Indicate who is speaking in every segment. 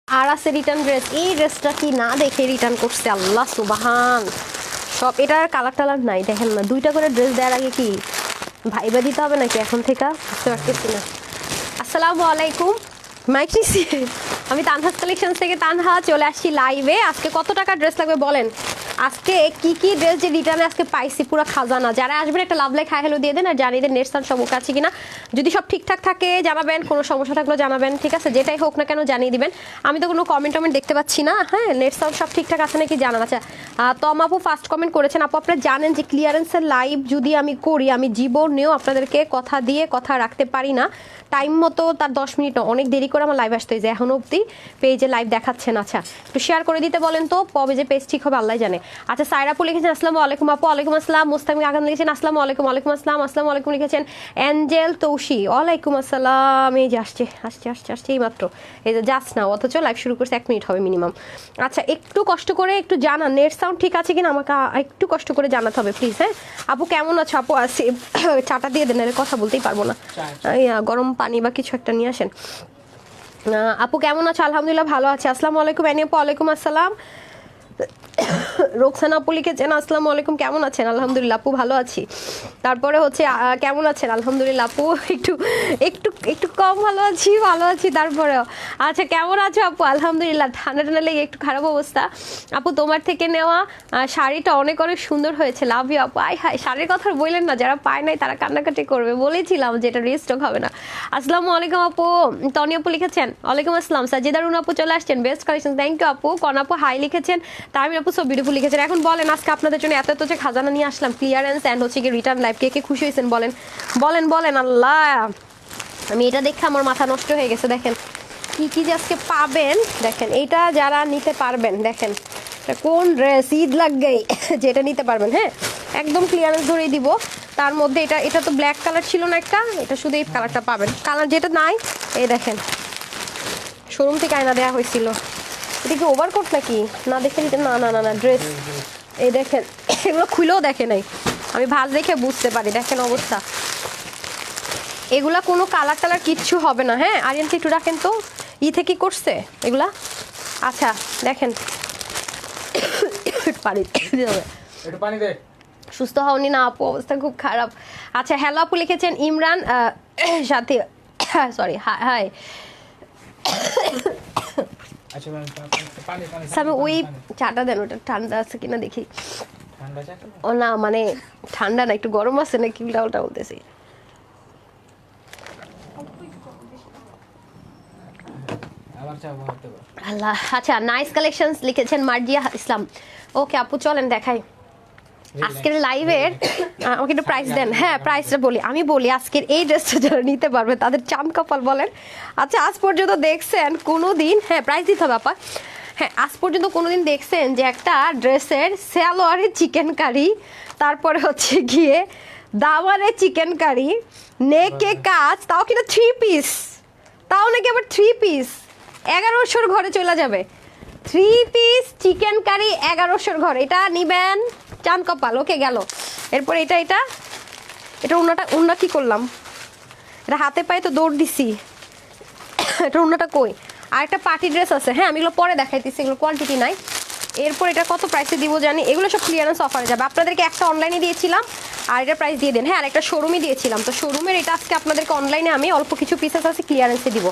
Speaker 1: আর আছে return dress. এই ড্রেসটা কি না দেখে রিটার্ন করছে, আল্লাহ সুবহান। সব এটার কালার টালার নাই, দেখেন না, 2টা করে ড্রেস দেওয়ার আগে কি ভাইবা দিতে হবে নাকি এখন থেকে? বুঝতে পারতেছি না। আসসালামু আলাইকুম, মাইক নিছি। আমি তানহাস কালেকশন থেকে তানহা চলে আসছি লাইভে। আজকে কত টাকা ড্রেস লাগবে বলেন? আজকে কি কি ড্রেস যে রিটার্নে আজকে পাইছি পুরো খাজানা। যারা আসবেন একটা লাভ লাইক হাই হ্যালো দিয়ে দেন, আর জানিয়ে দেন নেট সাউন্ড সব ওকে আছে কিনা। যদি সব ঠিকঠাক থাকে জানাবেন, কোনো সমস্যা থাকলেও জানাবেন, ঠিক আছে? যেটাই হোক না কেন জানিয়ে দিবেন। আমি তো কোনো কমেন্ট টমেন্ট দেখতে পাচ্ছি না। হ্যাঁ, নেট সাউন্ড সব ঠিকঠাক আছে নাকি জানান। আচ্ছা, তম আপু ফার্স্ট কমেন্ট করেছেন। আপু আপনারা জানেন যে ক্লিয়ারেন্সের লাইভ যদি আমি করি, আমি জীবনেও আপনাদেরকে কথা দিয়ে কথা রাখতে পারি না। টাইম মতো তার 10 মিনিট অনেক দেরি করে আমার লাইভ আসতে হয়েছে। এখনো অবধি পেজে লাইভ দেখাচ্ছেন। আচ্ছা, একটু শেয়ার করে দিতে বলেন তো, কবে যে পেজ ঠিক হবে আল্লাহ জানে। আচ্ছা, সাইরাপু লিখেছেন আসসালামু আলাইকুম আপু। ওয়ালাইকুম আসসালাম। মুস্তামিম আগাম লিখেছেন আসসালামু আলাইকুম। ওয়ালাইকুম আসসালাম। আসসালামু আলাইকুম লিখেছেন অ্যাঞ্জেল তৌশি। ওয়ালাইকুম আসসালাম। এই যে আসছে এই মাত্র, এই যে যাস না, অথচ লাইভ শুরু করছে 1 মিনিট হবে মিনিমাম। আচ্ছা, একটু কষ্ট করে একটু জানান নেট সাউন্ড ঠিক আছে কিনা, আমাকে একটু কষ্ট করে জানাতে হবে প্লিজ। হ্যাঁ আপু, কেমন আছো আপু? আছে চাটা দিয়ে দেন, কথা বলতেই পারবো না। গরম পানি বা কিছু একটা নিয়ে আসেন। আপু কেমন আছো? আলহামদুলিল্লাহ ভালো আছে। আসসালামু আলাইকুম এনি আপু। ওয়ালাইকুম আসসালাম। রোকসানা আপু লিখেছেন আসসালামু আলাইকুম, কেমন আছেন? আলহামদুলিল্লাহ আপু ভালো আছি। তারপরে হচ্ছে কেমন আছেন? আলহামদুলিল্লাহ আপু একটু একটু একটু কম ভালো আছি তারপরেও। আচ্ছা, কেমন আছো আপু? আলহামদুলিল্লাহ। ঠান্ডা ঠান্ডা লেগে একটু খারাপ অবস্থা। আপু তোমার থেকে নেওয়া শাড়িটা অনেক অনেক সুন্দর হয়েছে, লাভ ইউ আপু। আয় হায়, শাড়ির কথা বললেন না, যারা পায় নাই তারা কান্নাকাটি করবে, বলেছিলাম যে এটা রিস্টক হবে না। আসসালামু আলাইকুম আপু। তনি আপু লিখেছেন ওয়ালাইকুম আসসালাম। সাজিদা রুনা আপু চলে আসছেন, বেস্ট কালেকশন, থ্যাংক ইউ আপু। কন আপু হাই লিখেছেন। তামিম আপু সো বিউটিফুল লিখেছেন। এখন বলেন আজকে আপনাদের জন্য এত যে খাজানা নিয়ে আসলাম, ক্লিয়ারেন্স অ্যান্ড হচ্ছে কি রিটার্ন লাইভ, কে কে খুশি হয়েছেন বলেন বলেন বলেন। আল্লাহ, আমি এটা দেখে আমার মাথা নষ্ট হয়ে গেছে। দেখেন কি কি যে আজকে পাবেন, দেখেন এইটা যারা নিতে পারবেন, দেখেন কোন ড্রেস ঈদ লাগবেই যেটা নিতে পারবেন। হ্যাঁ, একদম ক্লিয়ারেন্স ধরেই দিব। তার মধ্যে এটা তো ব্ল্যাক কালার ছিল না একটা, এটা শুধু এই কালারটা পাবেন। কালার যেটা নাই, এই দেখেন শোরুম থেকে আয়না দেওয়া হয়েছিল। এটা কি ওভারকোট নাকি? না দেখে নিতে, না না না না ড্রেস। এই দেখেন, এগুলো খুলেও দেখে নাই, আমি ভাঁজ দেখে বুঝতে পারি। দেখেন অবস্থা, এগুলা কোনো কালার টালার কিচ্ছু হবে না। হ্যাঁ, আরিয়ানকে একটু রাখেন তো, থেকে করছে এগুলা। আচ্ছা দেখেন, পানি দে। সুস্থ হওনি না আপু? অবস্থা খুব খারাপ। আচ্ছা, হ্যালো আপু লিখেছেন ইমরান সাথে, সরি হাই। ওই চাটা দেন, ওটা ঠান্ডা আছে কিনা দেখি। ও না, মানে ঠান্ডা না, একটু গরম আছে নাকি উল্টা উল্টা বলতেছি। আল্লাহ। আচ্ছা, নাইস কালেকশনস লিখেছেন মার্জিয়া ইসলাম। ওকে আপু চলেন দেখাই আজকের লাইভের। আমাকে একটু প্রাইস দেন। হ্যাঁ, প্রাইসটা আমি বলি আজকের এই ড্রেসটা যারা নিতে পারবে তাদের চাঁদ কপাল বলেন। আচ্ছা, আজ পর্যন্ত দেখছেন কোনো দিন, হ্যাঁ প্রাইস দিতে হবে আপা, হ্যাঁ আজ পর্যন্ত কোনোদিন দেখছেন যে একটা ড্রেসের সালোয়ারের চিকেন কারি, তারপরে হচ্ছে গিয়ে দাওয়ারে চিকেন কারি, নেকে কাজ, তাও কিন্তু 3 পিস, তাও নাকি আবার 3 পিস 1100 ঘরে চলে যাবে। 3 পিস চিকেন কারি 1100 ঘরে, এটা নিবেন চাঁদ কপাল। ওকে গেল। এরপর এটা উন্না কি করলাম, এটা হাতে পায়ে তো দৌড় দিছি। এটা উন্নাটা কই? আর একটা পার্টি ড্রেস আছে, হ্যাঁ আমি এগুলো পরে দেখাইতেছি, এগুলো কোয়ান্টিটি নাই। এরপর এটা কত প্রাইসে দিব জানি, এগুলো সব ক্লিয়ারেন্স অফারে যাবে। আপনাদেরকে একটা অনলাইনে দিয়েছিলাম আর এটা প্রাইস দিয়ে দেন। হ্যাঁ, আর একটা শোরুমে দিয়েছিলাম, তো শোরুমের এটা আজকে আপনাদেরকে অনলাইনে আমি অল্প কিছু পিসেস আছে ক্লিয়ারেন্সে দিব।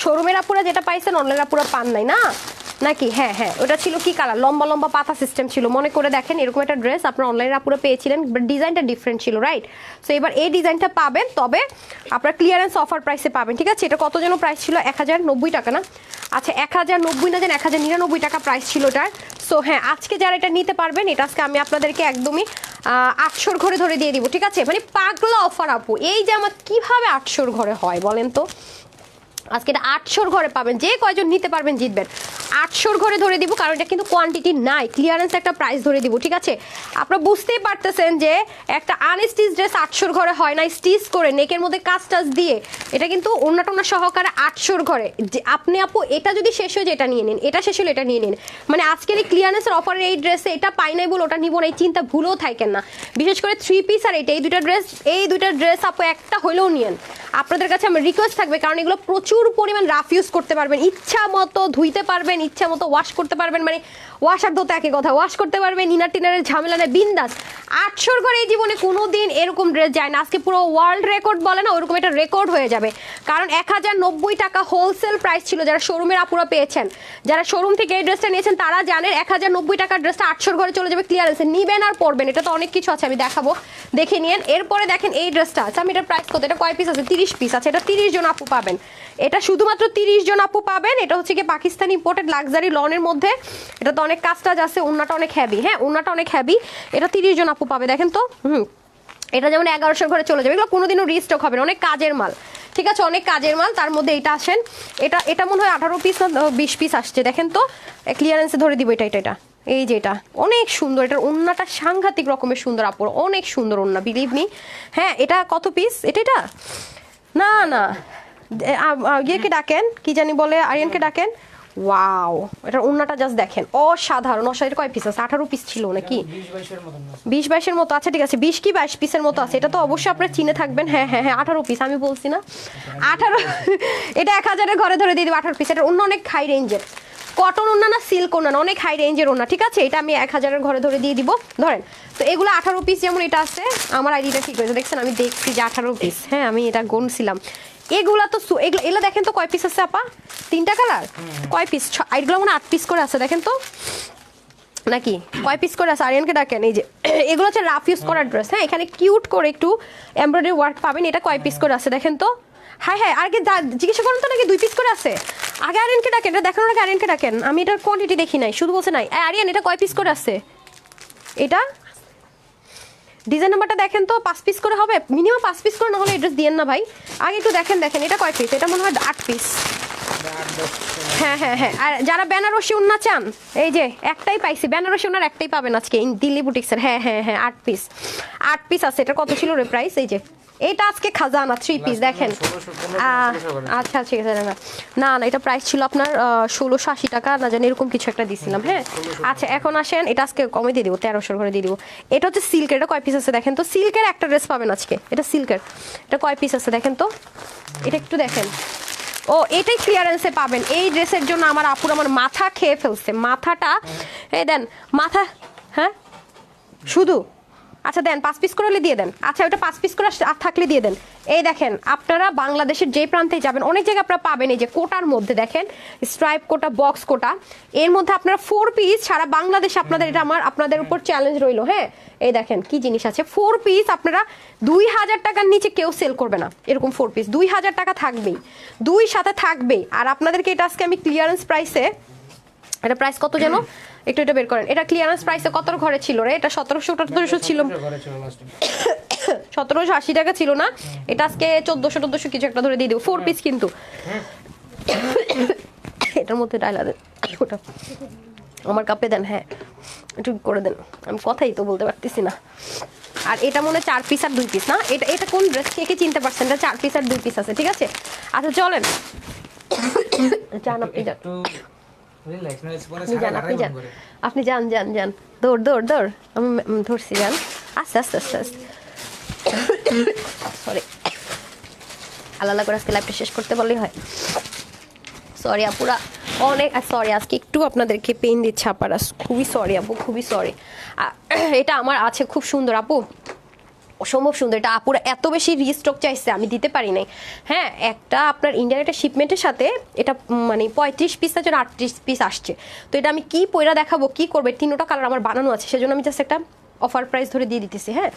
Speaker 1: শোরুমের আপুরা যেটা পাইছেন অনলাইন আপুরা পান নাই না নাকি? হ্যাঁ হ্যাঁ, ওটা ছিল কি কালার, লম্বা লম্বা পাতা সিস্টেম ছিল, মনে করে দেখেন। এরকম একটা ড্রেস আপনার অনলাইনে আপুরা পেয়েছিলেন, বাট ডিজাইনটা ডিফারেন্ট ছিল, রাইট? সো এবার এই ডিজাইনটা পাবেন, তবে আপনার ক্লিয়ারেন্স অফার প্রাইসে পাবেন, ঠিক আছে? এটা কত যেন প্রাইস ছিল, 1090 টাকা না? আচ্ছা, 1090 না, যেন 1099 টাকা প্রাইস ছিল এটার। সো হ্যাঁ, আজকে যারা এটা নিতে পারবেন, এটা আজকে আমি আপনাদেরকে একদমই 800 ঘরে ধরে দিয়ে দিব, ঠিক আছে? মানে পাগলা অফার আপু, এই যে আমার কিভাবে 800 ঘরে হয় বলেন তো? আজকে এটা 800 ঘরে পাবেন, যে কয়জন নিতে পারবেন জিতবেন। 800 ঘরে ধরে দিব, কারণ এটা কিন্তু কোয়ান্টিটি নাই, ক্লিয়ারেন্স একটা প্রাইস ধরে দিব, ঠিক আছে? আপনারা বুঝতেই পারতেছেন যে একটা আনস্টিচ ড্রেস 800 ঘরে হয় না, স্টিচ করে নেকের মধ্যে কাজ টাজ দিয়ে, এটা কিন্তু ওন্না সহকারে 800 ঘরে। যে আপনি আপু এটা যদি শেষ হয়ে যায় এটা নিয়ে নিন, এটা শেষ হলে এটা নিয়ে নিন, মানে আজকের এই ক্লিয়ারেন্সের অফারের এই ড্রেসে এটা পাই নাই বলে ওটা নিব না, এই চিন্তা ভুলেও থাকেন না। বিশেষ করে 3 পিস আর এই দুইটা ড্রেস আপু একটা হলেও নিয়েন। আপনাদের কাছে আমার রিকোয়েস্ট থাকবে, কারণ এগুলো প্রচুর পরিমাণ রাফ ইউজ করতে পারবেন, ইচ্ছা মতো ধুইতে পারবেন, ইচ্ছা মতো ওয়াশ করতে পারবেন, মানে ওয়াশ আর ধোতে একই কথা, ওয়াশ করতে পারবেন, ইনার টিনারের ঝামেলা নেই, বিন্দাস। 800 ঘরে এই জীবনে কোনোদিন এরকম ড্রেস যায় না, আজকে পুরো ওয়ার্ল্ড রেকর্ড বলে না ওরকম একটা রেকর্ড হয়ে যাবে। কারণ 1090 টাকা হোলসেল প্রাইস ছিল, যারা শোরুমের আপুরা পেয়েছেন, যারা শোরুম থেকে এই ড্রেসটা নিয়েছেন তারা জানেন 1090 টাকার ড্রেসটা 800 ঘরে চলে যাবে ক্লিয়ারেন্সে, নিবেন আর পরবেন, এটা তো অনেক কিছু আছে আমি দেখাবো, দেখে নিন। এরপরে দেখেন এই ড্রেসটা আছে, আমি এটার প্রাইস কত, এটা কয় পিস আছে, 30 পিস আছে, এটা 30 জন আপু পাবেন, এটা শুধুমাত্র 30 জন আপু পাবেন। এটা হচ্ছে কি পাকিস্তানি ইম্পোর্টেড লাক্সারি লনের মধ্যে, এটা তো অনেক কাজ টাজ আছে, ওন্নাটা অনেক হেভি, হ্যাঁ ওন্নাটা অনেক হেভি, এটা 30 জন আপু পাবে, দেখেন তো। এটা যেমন 1100 ঘরে চলে যাবে, এগুলো কোনোদিনও রিস্টক হবে না, অনেক কাজের মাল, ঠিক আছে, অনেক কাজের মাল। তার মধ্যে এটা আসেন, এটা মনে হয় 18 পিস না 20 পিস আসছে, দেখেন তো ক্লিয়ারেন্সে ধরে দিব, এটা এই যে এটা অনেক সুন্দর, এটার ওন্নাটা সাংঘাতিক রকমের সুন্দর আপুর, অনেক সুন্দর ওন্না, বিলিভ মি। হ্যাঁ এটা কত পিস, এটা না ইয়েকে ডাকেন, কি জানি বলে, আরিয়ানকে ডাকেন। ওয়াও, এটার ওন্নাটা জাস্ট দেখেন, অসাধারণ। এটা কয় পিস আছে, 18 পিস ছিল নাকি 20-22-এর মতো, আচ্ছা ঠিক আছে 20 কি 22 পিসের মতো আছে, এটা তো অবশ্যই আপনারা চিনে থাকবেন। হ্যাঁ 18 পিস, আমি বলছি না 18, এটা 1000-এর ঘরে ধরে দিয়ে দিব 18 পিস। এটা অন্য অনেক হাই রেঞ্জের কটন ওন্না না, সিল্ক ওন্না না, অনেক হাই রেঞ্জের ওন্না, ঠিক আছে, এটা আমি 1000-এর ঘরে ধরে দিয়ে দিব। ধরেন তো এগুলো 18 পিস, যেমন এটা আছে, আমার আইডিটা ঠিক হয়েছে, দেখছেন আমি দেখছি যে 18 পিস, হ্যাঁ আমি এটা গুনছিলাম। এগুলা তো এগুলো দেখেন তো কয় পিস আছে আপা, 3টা কালার, কয় পিস, এগুলো মানে 8 পিস করে আছে, দেখেন তো নাকি কয় পিস করে আছে, আরিয়ানকে ডাকেন। এই যে এগুলো হচ্ছে রাফ ইউজ করার ড্রেস, হ্যাঁ এখানে কিউট করে একটু এমব্রয়ডারি ওয়ার্ক পাবেন, এটা কয় পিস করে আছে দেখেন তো। হ্যাঁ আগে জিজ্ঞাসা করুন তো নাকি 2 পিস করে আছে, আগে আরিয়ানকে ডাকেন, এটা দেখানোর আগে আরিয়ানকে ডাকেন, আমি এটার কোয়ান্টিটি দেখি নাই, শুধু বলছে নাই। আরিয়ান এটা কয় পিস করে আছে, এটা ডিজাইন নাম্বারটা দেখেন তো, 5 পিস করে হবে মিনিমাম, 5 পিস করে না হলে এড্রেস দিয়েন না ভাই, আগে একটু দেখেন এটা কয় পিস, এটা মনে হয় 8 পিস। হ্যাঁ আর যারা বেনারসি ওন্না চান, এই যে একটাই পাইছি, বেনারসি ওন্নার একটাই পাবেন আজকে দিল্লি বুটিক্সের। হ্যাঁ 8 পিস আছে, এটা কত ছিল রে প্রাইস, এই যে এটা আজকে খাজানা 3 পিস দেখেন। আচ্ছা ঠিক আছে, না এটা প্রাইস ছিল আপনার 1680 টাকা না জানি এরকম কিছু একটা দিছিলাম। হ্যাঁ আচ্ছা এখন আসেন, এটা আজকে কমে দিয়ে দিব, 1300 করে দিয়ে দিব। এটা হচ্ছে সিল্কের, এটা কয় পিস আছে দেখেন তো, সিল্কের একটা ড্রেস পাবেন আজকে, এটা সিল্কের, এটা কয় পিস আছে দেখেন তো, এটা একটু দেখেন। এটাই ক্লিয়ারেন্সে পাবেন, এই ড্রেসের জন্য আমার আপুর আমার মাথা খেয়ে ফেলছে, মাথাটা এই দেন মাথা, হ্যাঁ শুধু আচ্ছা দেন 5 পিস করে দিয়ে দেন, আচ্ছা ওটা 5 পিস করে থাকলে দিয়ে দেন। এই দেখেন আপনারা বাংলাদেশের যে প্রান্তে যাবেন অনেক জায়গায় আপনারা পাবেন, এই যে কোটার মধ্যে দেখেন স্ট্রাইপ কোটা, বক্স কোটা, এর মধ্যে আপনারা 4 পিস সারা বাংলাদেশে আপনাদের, এটা আমার আপনাদের উপর চ্যালেঞ্জ রইলো। হ্যাঁ এই দেখেন কি জিনিস আছে, 4 পিস আপনারা 2000 টাকার নিচে কেউ সেল করবে না, এরকম 4 পিস 2000 টাকা থাকবেই, 2 সাথে থাকবেই। আর আপনাদেরকে এটা আজকে আমি ক্লিয়ারেন্স প্রাইসে, এটা প্রাইস কত যেন একটু এটা বের করেন, এটা ক্লিয়ারেন্স প্রাইসে কত ঘরে ছিল রে, এটা 1700 ছিল, 1780 টাকা ছিল না, এটা আজকে 1400 কিছু একটা ধরে দিয়ে দেবো, 4 পিস কিন্তু। এটার মধ্যে ডায়লা দেন, ওটা আমার কাপে দেন, হ্যাঁ একটু করে দেন, আমি কথাই তো বলতে পারতেছি না। আর এটা মনে 4 পিস আর 2 পিস না, এটা কোন ড্রেস কে চিনতে পারছেন, এটা 4 পিস আর 2 পিস আছে, ঠিক আছে। আচ্ছা চলেন যান, আপনি যান দৌড় আমি ধরছি, যান আস্তে সরি, আল্লাহ করে আজকে লাইভটা শেষ করতে বললেই হয়। সরি আপুরা অনেক সরি, আজকে একটু আপনাদেরকে পেইন দিচ্ছে আপারা, খুবই সরি আপু, খুবই সরি। এটা আমার আছে খুব সুন্দর আপু, অসম্ভব সুন্দর, এটা আপুরা এত বেশি রিস্টক চাইছে আমি দিতে পারি নাই। হ্যাঁ একটা আপনার ইন্ডিয়ার একটা শিপমেন্টের সাথে এটা মানে 35 পিস না যেন 38 পিস আসছে, তো এটা আমি কি পয়রা দেখাবো, কি করবে, 3টা কালার আমার বানানো আছে, সেজন্য আমি জাস্ট একটা অফার প্রাইস ধরে দিয়ে দিতেছি। হ্যাঁ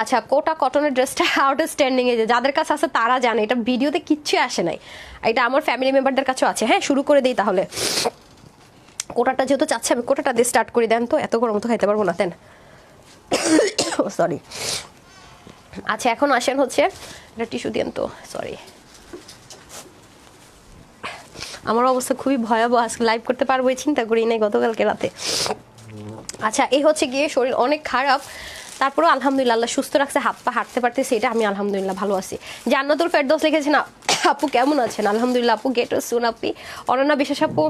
Speaker 1: আচ্ছা কোটা কটনের ড্রেসটা আউটস্ট্যান্ডিং, এ যাদের কাছে আছে তারা জানে, এটা ভিডিওতে কিচ্ছু আসে নাই, এটা আমার ফ্যামিলি মেম্বারদের কাছেও আছে। হ্যাঁ শুরু করে দিই তাহলে, কোটাটা যেহেতু চাচ্ছে আমি কোটাটা দিয়ে স্টার্ট করে দেন তো, এত গরম তো খাইতে পারবো না দেন, সরি। আচ্ছা এখন আসেন হচ্ছে এটা টিস্যু দেন তো, সরি। আমার অবস্থা খুবই ভয়াবহ, আজকে লাইভ করতে পারবো এই চিন্তা করি নাই গতকালকে রাতে। আচ্ছা, এই হচ্ছে গিয়ে শরীর অনেক খারাপ, তারপরেও আলহামদুলিল্লাহ আল্লাহ সুস্থ রাখছে, হাত পা হাঁটতে পারতেছি, এটা আমি আলহামদুলিল্লাহ ভালো আছি। জান্নাতুল ফেরদৌস লিখেছেন আপু কেমন আছেন? আলহামদুলিল্লাহ আপু, গেট সুন আপি। অনন্যা বিশ্বাস আপু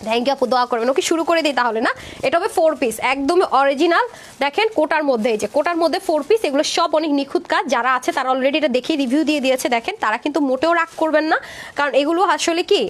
Speaker 1: থ্যাংক ইউ আপু, দোয়া করবেন। ওকে শুরু করে দিই তাহলে না। এটা হবে 4 পিস, একদমই অরিজিনাল। দেখেন কোটার মধ্যে, এই যে কোটার মধ্যে 4 পিস, এগুলো সব অনেক নিখুঁত কাজ। যারা আছে তারা অলরেডি এটা দেখে রিভিউ দিয়ে দিয়েছে, দেখেন তারা কিন্তু মোটেও রাগ করবেন না, কারণ এগুলো আসলে কি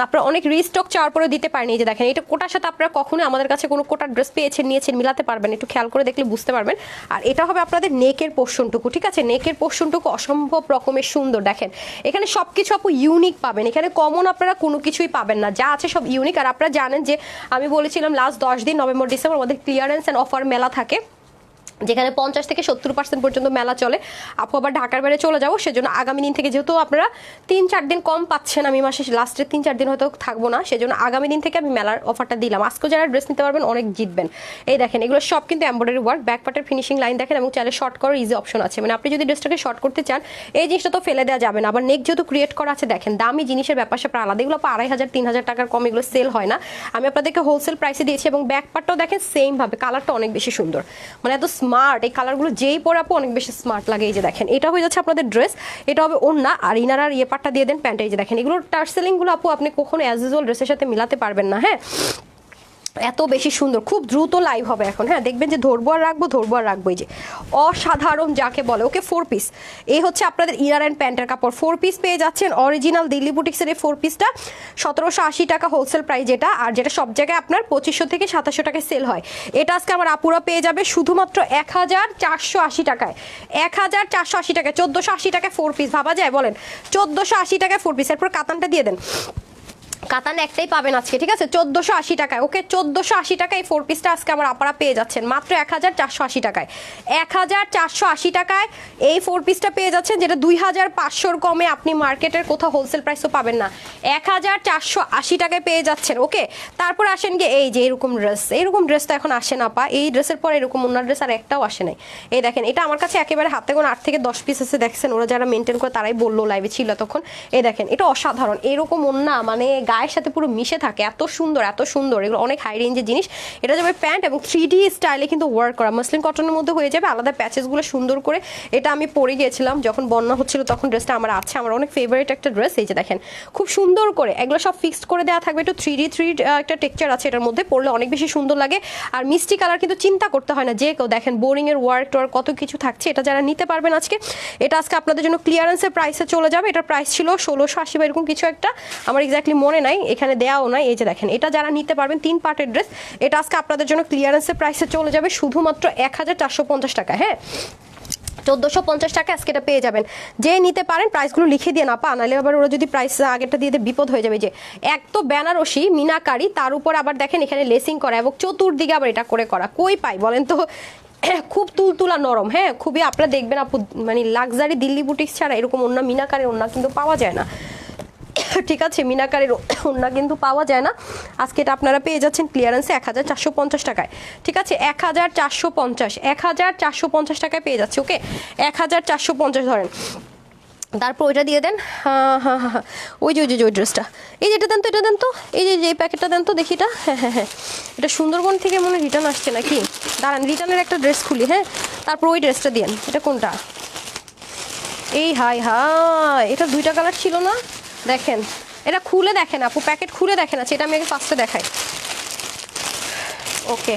Speaker 1: আপনারা অনেক রিস্টক চাওয়ার পরে দিতে পারেন। এই যে দেখেন, এটা কোটার সাথে আপনারা কখনোই আমাদের কাছে কোনো কোটার ড্রেস পেয়েছেন, নিয়েছেন, মিলাতে পারবেন, একটু খেয়াল করে দেখলে বুঝতে পারবেন। আর এটা হবে আপনাদের নেকের পোর্শনটুকু, ঠিক আছে? নেকের পোর্শনটুকু অসম্ভব রকমের সুন্দর। দেখেন এখানে সব কিছু আপু ইউনিক পাবেন, এখানে কমন আপনারা কোনো কিছুই পাবেন না, যা আছে সব ইউনিক। আর আপনারা জানেন যে আমি বলেছিলাম লাস্ট 10 দিন নভেম্বর ডিসেম্বর আমাদের ক্লিয়ারেন্স এন্ড অফার মেলা থাকে, যেখানে 50 থেকে 70% পর্যন্ত মেলা চলে। আপু আবার ঢাকার বাইরে চলে যাবো, সেজন্য আগামী দিন থেকে, যেহেতু আপনারা 3-4 দিন কম পাচ্ছেন, আমি মাসে লাস্টের 3-4 দিন হয়তো থাকবো না, সেজন্য আগামী দিন থেকে আমি মেলার অফারটা দিলাম। আজকে যারা ড্রেস নিতে পারবেন অনেক জিতবেন। এই দেখেন এগুলো সব কিন্তু এমব্রয়ডারি ওয়ার্ক, ব্যাক পার্টের ফিনিশিং লাইন দেখেন, এবং চাইলে শর্ট করার ইজি অপশন আছে, মানে আপনি যদি ড্রেসটাকে শর্ট করতে চান এই জিনিসটা তো ফেলে দেওয়া যাবে না। আবার নেক যেহেতু ক্রিয়েট করা আছে, দেখেন দামি জিনিসের ব্যাপার স্যাপার আলাদা, এগুলো 2500-3000 টাকার কম এগুলো সেল হয় না, আমি আপনাদেরকে হোলসেল প্রাইসে দিয়েছি। এবং ব্যাক পার্টটাও দেখেন সেম ভাবে, কালারটা অনেক বেশি সুন্দর, মানে এত স্মার্ট, এই কালারগুলো যেই পরে আপু অনেক বেশি স্মার্ট লাগে। এই যে দেখেন এটা হয়ে যাচ্ছে আপনাদের ড্রেস, এটা হবে ওড়না, আর ইনার আর ইয়ে পাটটা দিয়ে দেন প্যান্ট। এই যে দেখেন এগুলো টার্সেলিং গুলো আপু আপনি কখনো অ্যাজ ইউজুয়াল ড্রেসের সাথে মিলাতে পারবেন না, হ্যাঁ এত বেশি সুন্দর। খুব দ্রুত লাইভ হবে এখন, হ্যাঁ দেখবেন যে ধরবো আর রাখবো। এই যে অসাধারণ যাকে বলে। ওকে 4 পিস, এই হচ্ছে আপনাদের ইনার অ্যান্ড প্যান্টের কাপড়। 4 পিস পেয়ে যাচ্ছেন অরিজিনাল দিল্লি বুটিক্সের এই 4 পিসটা 1780 টাকা হোলসেল প্রাইস যেটা, আর যেটা সব জায়গায় আপনার 2500 থেকে 2700 টাকায় সেল হয়। এটা আজকে আমার আপুরা পেয়ে যাবে শুধুমাত্র 1480 টাকায়, 1480 টাকায়, 1480 টাকায় 4 পিস। ভাবা যায় বলেন? 1480 টাকায় 4 পিস। এরপর কাতানটা দিয়ে দেন, কাতান একটাই পাবেন আজকে, ঠিক আছে? 1480 টাকায়। ওকে 1480 টাকায় এই 4 পিসটা আজকে আমার আপনারা পেয়ে যাচ্ছেন মাত্র 1480 টাকায়। 1480 টাকায় এই 4 পিসটা পেয়ে যাচ্ছেন, যেটা 2500-র কমে আপনি মার্কেটের কোথাও হোলসেল প্রাইসও পাবেন না। 1480 টাকায় পেয়ে যাচ্ছেন। ওকে তারপর আসেন গিয়ে এই যে এরকম ড্রেস তো এখন আসে না পা, এই ড্রেসের পর এরকম অন্য ড্রেস আর একটাও আসে নাই। এই দেখেন এটা আমার কাছে একেবারে হাতে গোনা 8 থেকে 10 পিস আছে, দেখছেন ওরা যারা মেনটেন করে তারাই বললো, লাইভে ছিল তখন। এই দেখেন এটা অসাধারণ, এরকম অন্য মানে গায়ের সাথে পুরো মিশে থাকে, এত সুন্দর এগুলো অনেক হাই রেঞ্জের জিনিস। এটা যাবে প্যান্ট এবং 3D স্টাইলে কিন্তু ওয়ার্ক করা, মাসলিন কটনের মধ্যে হয়ে যাবে, আলাদা প্যাচেসগুলো সুন্দর করে। এটা আমি পরে গিয়েছিলাম যখন বন্যা হচ্ছিল, তখন ড্রেসটা আমার আছে, আমার অনেক ফেভারিট একটা ড্রেস। এই যে দেখেন খুব সুন্দর করে এগুলো সব ফিক্সড করে দেওয়া থাকবে, একটু 3D একটা টেক্সচার আছে এটার মধ্যে, পরলে অনেক বেশি সুন্দর লাগে। আর মিষ্টি কালার কিন্তু চিন্তা করতে হয় না, যে কেউ দেখেন বোরিং এর ওয়ার্ক টোয়ার্ক কত কিছু থাকছে। এটা যারা নিতে পারবেন আজকে, এটা আজকে আপনাদের জন্য ক্লিয়ারেন্সের প্রাইসে চলে যাবে। এটার প্রাইস ছিল 1680 বা এরকম কিছু একটা, আমার এক্স্যাক্টলি মনে নাই, এখানে দেওয়াও নাই। এই যে দেখেন এটা যারা নিতে পারবেন 3 পার্টের ড্রেস, এটা আজকে আপনাদের জন্য ক্লিয়ারেন্সের প্রাইসে চলে যাবে শুধুমাত্র 1450 টাকা, হ্যাঁ 1450 টাকা আজকে এটা পেয়ে যাবেন। যে নিতে পারেন প্রাইসগুলো লিখে দিয়ে না পা, নাহলে আবার ওরা যদি প্রাইস আগেরটা দিয়ে বিপদ হয়ে যাবে। যে এক তো বেনারসি মিনাকারি, তার উপর আবার দেখেন এখানে লেসিং করা এবং চতুর্দিকে আবার এটা করে করা, কই পাই বলেন তো? খুব তুলতুলা নরম, হ্যাঁ খুবই। আপনারা দেখবেন আপু মানে লাক্সারি দিল্লি বুটিক্স ছাড়া এরকম অন্য মিনাকারের অন্য কিন্তু পাওয়া যায় না, ঠিক আছে? মিনাকারের ওড়না কিন্তু পাওয়া যায় না। আজকে এটা আপনারা পেয়ে যাচ্ছেন ক্লিয়ারেন্সে 1450 টাকায়, ঠিক আছে? 1450 টাকায় পেয়ে যাচ্ছে। ওকে 1450 ধরেন, তারপর ওইটা দিয়ে দেন। হ্যাঁ ওই যে ওই ড্রেসটা, এই যে এটা দেন তো, এটা দেন তো, এই যে প্যাকেটটা দেন তো দেখি এটা। হ্যাঁ এটা সুন্দরবন থেকে মনে রিটার্ন আসছে নাকি, দাঁড়ান রিটার্নের একটা ড্রেস খুলি। হ্যাঁ তারপর ওই ড্রেসটা দিন, এটা কোনটা? এই হাই এটা 2টা কালার ছিল না, দেখেন এটা খুলে দেখেন আপু, প্যাকেট খুলে দেখেন। আছে এটা আমি আগে ফার্স্টে দেখাই। ওকে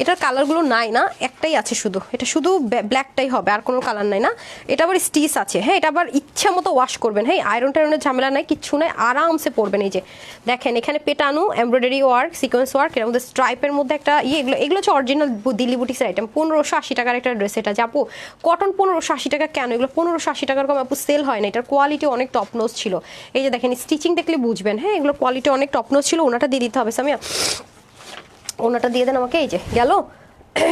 Speaker 1: এটার কালারগুলো নাই না, একটাই আছে শুধু, এটা শুধু ব্ল্যাকটাই হবে, আর কোনো কালার নাই না। এটা আবার স্টিচ আছে, হ্যাঁ এটা আবার ইচ্ছা মতো ওয়াশ করবেন, হ্যাঁ আয়রন টায়রনের ঝামেলা নাই, কিচ্ছু নাই, আরামসে পরবেন। এই যে দেখেন এখানে পেটানো এমব্রয়ডারি ওয়ার্ক, সিকোয়েন্স ওয়ার্ক, এর মধ্যে স্ট্রাইপের মধ্যে একটা এগুলো হচ্ছে অরিজিনাল দিল্লি বুটিক্সের আইটেম। 1580 টাকার একটা ড্রেস এটা, যে আপু কটন 1580 টাকা কেন? এগুলো 1580 টাকার কম আপু সেল হয় না, এটার কোয়ালিটি অনেক টপ নোজ ছিল। এই যে দেখেন স্টিচিং দেখলে বুঝবেন, হ্যাঁ এগুলো কোয়ালিটি অনেক টপ নোজ ছিল। ওনাটা দিয়ে দিতে হবে সামিয়া, ওনাটা দিয়ে দেন আমাকে। এই যে গেল,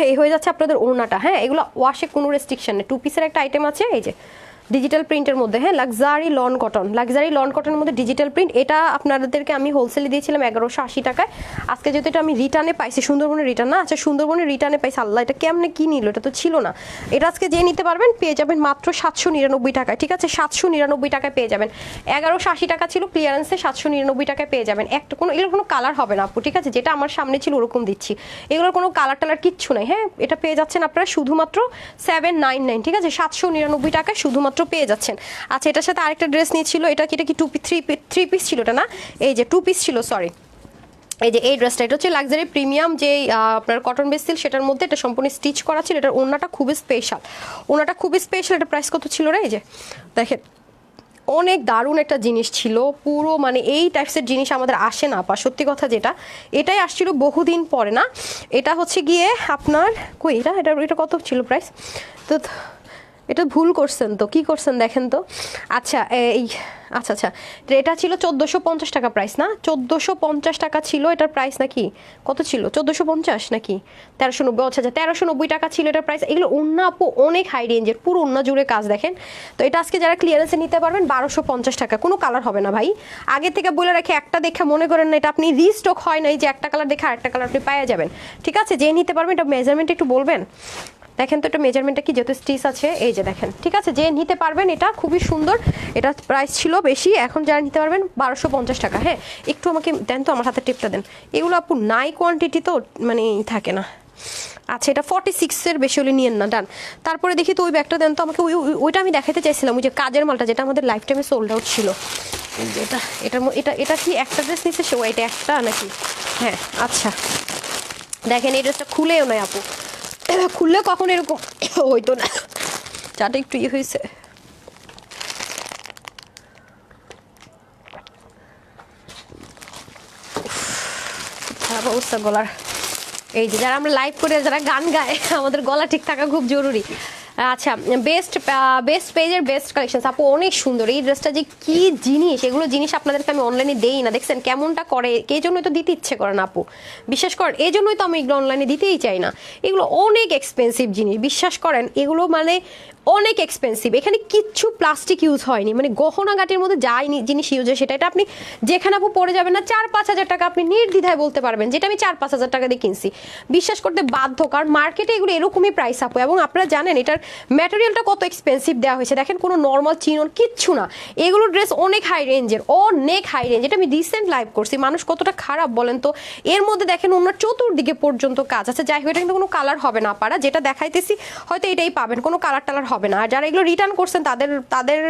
Speaker 1: এই হয়ে যাচ্ছে আপনাদের ওড়নাটা। হ্যাঁ এগুলো ওয়াশে কোনো রেস্ট্রিকশন নেই, 2 পিসের একটা আইটেম আছে। এই যে ডিজিটাল প্রিন্টের মধ্যে, হ্যাঁ, লাক্সারি লন কটনের মধ্যে ডিজিটাল প্রিন্ট। এটা আপনাদেরকে আমি হোলসেলে দিয়েছিলাম 1180 টাকায়। আজকে যেহেতু এটা আমি রিটার্নে পাইছি, সুন্দরবনের রিটার্ন না, আচ্ছা সুন্দরবনের রিটার্নে পাইছি, আল্লাহ এটা কেমনে কি নিল, এটা তো ছিল না। এটা আজকে যে নিতে পারবেন পেয়ে যাবেন মাত্র 799 টাকায়, ঠিক আছে, 799 টাকায় পেয়ে যাবেন। 1180 টাকা ছিল ক্লিয়ারেন্সে, 799 টাকায় পেয়ে যাবেন। একটা এগুলোর কোনো কালার হবে না আপু, ঠিক আছে, যেটা আমার সামনে ছিল ওরকম দিচ্ছি, এগুলোর কোনো কালার টালার কিচ্ছু নাই। হ্যাঁ, এটা পেয়ে যাচ্ছেন আপনারা শুধুমাত্র 799, ঠিক আছে, 799 টাকায় শুধুমাত্র পেয়ে যাচ্ছেন। আচ্ছা, এটার সাথে আরেকটা ড্রেস নিয়েছিল, এটা কি থ্রি পিস ছিল, এটা না, এই যে 2 পিস ছিল, সরি, এই যে এই ড্রেসটা, এটা হচ্ছে লাক্সারি প্রিমিয়াম যে আপনার কটন বেস সিল্ক, সেটার মধ্যে এটা সম্পূর্ণ স্টিচ করা ছিল। এটার ওড়নাটা খুবই স্পেশাল, এটা প্রাইস কত ছিল রে, এই যে দেখেন, অনেক দারুণ একটা জিনিস ছিল পুরো, মানে এই টাইপসের জিনিস আমাদের আসে না আপা, সত্যি কথা যেটা, এটাই আসছিল বহুদিন পরে না। এটা হচ্ছে গিয়ে আপনার কই এটা কত ছিল প্রাইস, তো এটা ভুল করছেন তো, কি করছেন দেখেন তো। আচ্ছা আচ্ছা, এটা ছিল 1450 টাকা প্রাইস না, 1450 টাকা ছিল এটার প্রাইস, নাকি কত ছিল, 1450 নাকি 1390, আচ্ছা 1390 টাকা ছিল এটার প্রাইস। এগুলো ওন্না আপু অনেক হাই রেঞ্জের, পুরো ওন্না জুড়ে কাজ দেখেন। তো এটা আজকে যারা ক্লিয়ারেন্সে নিতে পারবেন 1250 টাকা, কোনো কালার হবে না ভাই, আগে থেকে বলে রাখি, একটা দেখে মনে করেন না এটা আপনি রিস্টক হয় নাই যে একটা কালার দেখে আরেকটা কালার আপনি পাওয়া যাবেন, ঠিক আছে, যে নিতে পারবেন। এটা মেজারমেন্ট একটু বলবেন, দেখেন তো এটা মেজারমেন্টটা কি, যেহেতু স্টিচ আছে, এই যে দেখেন, ঠিক আছে, যে নিতে পারবেন এটা খুবই সুন্দর। এটা প্রাইস ছিল বেশি, এখন যারা নিতে পারবেন 1250 টাকা। হ্যাঁ, একটু আমাকে দেন তো, আমার হাতে টিপটা দেন, এগুলো আপু নাই কোয়ান্টিটি তো মানে থাকে না। আচ্ছা, এটা 46-এর বেশি হলে নিয়েন না, ডান। তারপরে দেখি তো ওই ব্যাগটা দেন তো আমাকে, ওইটা আমি দেখাতে চাইছিলাম, ওই যে কাজের মালটা যেটা আমাদের লাইফ টাইমে সোল্ড আউট ছিল। এটা কি একটা ড্রেস নিচ্ছে সে, এটা একটা নাকি, হ্যাঁ, আচ্ছা দেখেন, এই ড্রেসটা খুলেও নয় আপু, খুললে কখন এরকম হইতো না, চাটা একটু ইয়ে হয়েছে। খারাপ অবস্থা গলার, এই যে যারা আমরা লাইভ করে যারা গান গায়, আমাদের গলা ঠিক থাকা খুব জরুরি। আচ্ছা, বেস্ট পেজের বেস্ট কালেকশন আপু, অনেক সুন্দর এই ড্রেসটা, যে কি জিনিস, এগুলো জিনিস আপনাদেরকে আমি অনলাইনে দেই না, দেখছেন কেমনটা করে, এই জন্যই তো দিতে ইচ্ছে করে না আপু, বিশ্বাস করেন, এই জন্যই তো আমি এগুলো অনলাইনে দিতেই চাই না। এগুলো অনেক এক্সপেন্সিভ জিনিস, বিশ্বাস করেন, এগুলো মানে অনেক এক্সপেন্সিভ, এখানে কিচ্ছু প্লাস্টিক ইউজ হয়নি, মানে গহনাগাটির মধ্যে যাই জিনিস ইউজ হয় সেটা, এটা আপনি যেখানে আপু পড়ে যাবেন না 4-5 হাজার টাকা আপনি নির্দ্বিধায় বলতে পারবেন যেটা আমি 4-5 হাজার টাকা দিয়ে কিনছি, বিশ্বাস করতে বাধ্য, কারণ মার্কেটে এগুলো এরকমই প্রাইস আপু। এবং আপনারা জানেন এটার ম্যাটেরিয়ালটা কত এক্সপেন্সিভ দেওয়া হয়েছে, দেখেন কোনো নর্মাল চিনন কিচ্ছু না, এগুলো ড্রেস অনেক হাই রেঞ্জের, অনেক হাই রেঞ্জ। এটা আমি রিসেন্ট লাইভ করছি, মানুষ কতটা খারাপ বলেন তো, এর মধ্যে দেখেন ওনার চতুর্দিকে পর্যন্ত কাজ আছে। যাই হোক, এটা কিন্তু কোনো কালার হবে না পারা, যেটা দেখাইতেছি হয়তো এটাই পাবেন, কোনো কালার টালার হবে না। আর যারা এগুলো রিটার্ন করছেন তাদের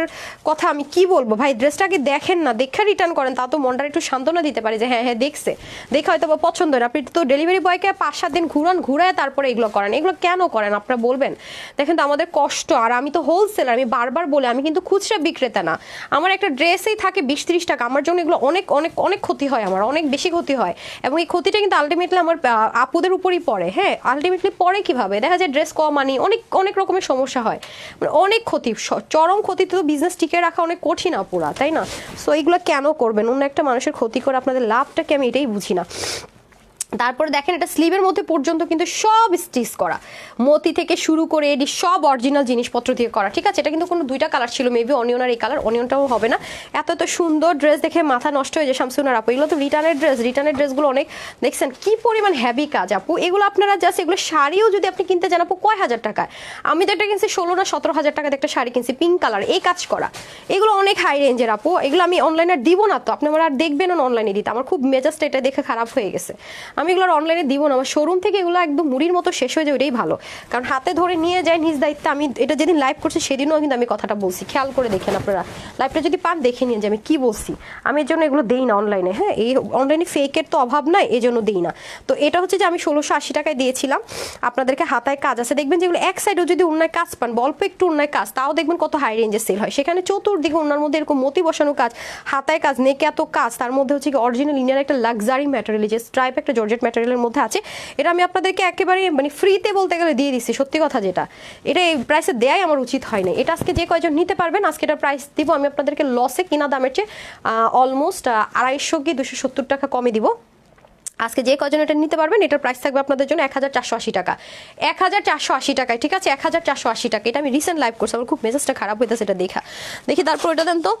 Speaker 1: কথা আমি কি বলবো ভাই, ড্রেসটাকে দেখেন না, দেখে রিটার্ন করেন, তা তো মনটা একটু সান্ত্বনা দিতে পারে যে হ্যাঁ দেখছে, দেখে হয়তো বা পছন্দ হয়। আপনি তো ডেলিভারি বয়কে 5-7 দিন ঘুরায় তারপরে এগুলো করেন, এগুলো কেন করেন আপনারা বলবেন? দেখেন তো আমাদের কষ্ট, আর আমি তো হোলসেলার, আমি বারবার বলে আমি কিন্তু খুচরা বিক্রেতা না, আমার একটা ড্রেসেই থাকে 20-30 টাকা, আমার জন্য এগুলো অনেক অনেক অনেক ক্ষতি হয়, আমার অনেক বেশি ক্ষতি হয়, এবং এই ক্ষতিটা কিন্তু আলটিমেটলি আমার আপুদের উপরই পড়ে। হ্যাঁ, আলটিমেটলি পড়ে কিভাবে, দেখা যায় ড্রেস কম আনি, অনেক অনেক রকমের সমস্যা হয়, মানে অনেক ক্ষতি, চরম ক্ষতিতে তো বিজনেস টিকে রাখা অনেক কঠিন আপুরা, তাই না? সো এইগুলো কেন করবেন, অন্য একটা মানুষের ক্ষতি করে আপনাদের লাভটাকে আমি এটাই বুঝি না। তারপরে দেখেন এটা স্লিভের মধ্যে পর্যন্ত কিন্তু সব স্টিচ করা, মতি থেকে শুরু করে এটি সব অরিজিনাল জিনিসপত্র দিয়ে করা, ঠিক আছে। এটা কিন্তু কোনো দুইটা কালার ছিল, মেবি অনিয়ন আর এই কালার, অনিয়নটাও হবে না। এত সুন্দর ড্রেস দেখে মাথা নষ্ট হয়ে যায় শামসুনার আপু, এগুলো তো রিটার্নের ড্রেসগুলো অনেক, দেখছেন কি পরিমাণ হ্যাভি কাজ আপু, এগুলো আপনারা জাস্ট, এগুলো শাড়িও যদি আপনি কিনতে চান আপু কয় হাজার টাকায়, আমি তো একটা কিনছি 16 না 17 হাজার টাকাতে একটা শাড়ি কিনছি পিঙ্ক কালার, এই কাজ করা, এগুলো অনেক হাই রেঞ্জের আপু, এগুলো আমি অনলাইনে দিব না, তো আপনি আমার আর দেখবেন না অনলাইনে দিতে, আমার খুব মেজাজটা এটা দেখে খারাপ হয়ে গেছে, আমি এগুলো অনলাইনে দিব না, আমার শোরুম থেকে এগুলো একদম মুড়ির মতো শেষ হয়ে যায়, ওইটাই ভালো, কারণ হাতে ধরে নিয়ে যায় নিজ দায়িত্বে। আমি এটা যেদিন লাইভ করছি সেদিনও কিন্তু আমি কথাটা বলছি, খেয়াল করে দেখেন আপনারা, লাইভটা যদি পান দেখে নিন যে আমি কি বলছি। আমি এর জন্য এগুলো দেই না অনলাইনে, হ্যাঁ, এই অনলাইনে ফেকের তো অভাব নাই, এই জন্য দিই না। তো এটা হচ্ছে যে আমি 1680 টাকায় দিয়েছিলাম, আপনাদেরকে হাতায় কাজ আছে, দেখবেন যেগুলো এক সাইডেও যদি অন্যায় কাজ পান, অল্প একটু অন্যায় কাজ, তাও দেখবেন কত হাই রেঞ্জে সেল হয়, সেখানে চতুর্দিকে ওনার মধ্যে এরকম মতি বসানো কাজ, হাতায় কাজ, নেকে এত কাজ, তার মধ্যে হচ্ছে কি অরিজিনাল ইন্ডিয়ান একটা লাক্সারি ম্যাটেরিয়াল, যে স্ট্রাইপ একটা জর্জেট ম্যাটেরিয়ালের মধ্যে আছে, এটা আমি আপনাদেরকে একেবারে মানে ফ্রিতে বলতে গেলে দিয়ে দিচ্ছি, সত্যি কথা যেটা, এটা এই প্রাইসে দেয়াই আমার উচিত হয় না। এটা আজকে যে কয়জন নিতে পারবেন আজকে এটা প্রাইস দিব আমি আপনাদেরকে লসে, কিনা দামের চেয়ে অলমোস্ট 250 কি 270 টাকা কমে দিব। আজকে যে কজন এটা নিতে পারবেন এটার প্রাইস থাকবে আপনাদের জন্য 1480 টাকা, 1480 টাকায়, ঠিক আছে? 1480 টাকা। এটা আমি রিসেন্ট লাইভ করছি, আমার খুব মেজাজটা খারাপ হইতেছে এটা দেখা। দেখি তারপর এটা দেন তো,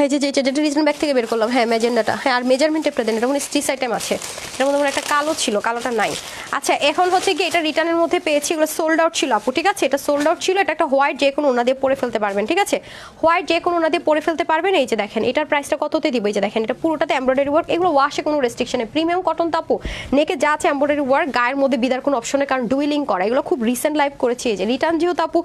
Speaker 1: এই যে যেটা রিজন ব্যাগ থেকে বের করলাম, হ্যাঁ ম্যাজেন্ডাটা, হ্যাঁ আর মেজারমেন্ট টেপটা দেন। এটা মনে স্টিচ আইটেম আছে, এটার মধ্যে একটা কালো ছিল, কালোটা নাই। আচ্ছা এখন হচ্ছে কি এটা রিটার্নের মধ্যে পেয়েছি, এগুলো সোল্ড আউট ছিল আপু, ঠিক আছে? এটা সোল্ড আউট ছিল, এটা একটা হোয়াইট যে কোনো ওনা দিয়ে পরে ফেলতে পারবেন, ঠিক আছে? হোয়াইট যে কোনো ওনা দিয়ে পরে ফেলতে পারবেন। এই যে দেখেন এটার প্রাইসটা কততে দিব, এই যে দেখেন এটা পুরোটাতে এমব্রয়ডারি ওয়ার্ক, এগুলো ওয়াশে কোনো রেস্ট্রিকশনে, প্রিমিয়াম কটন তাপু, নেকে যা আছে এমব্রয়ডারি ওয়ার্ক, গায়ের মধ্যে বিদার কোনো অপশনে, কারণ ডুইলিং করা, এগুলো খুব রিসেন্ট লাইভ করেছি। এই যে রিটার্ন যেহেতু আপু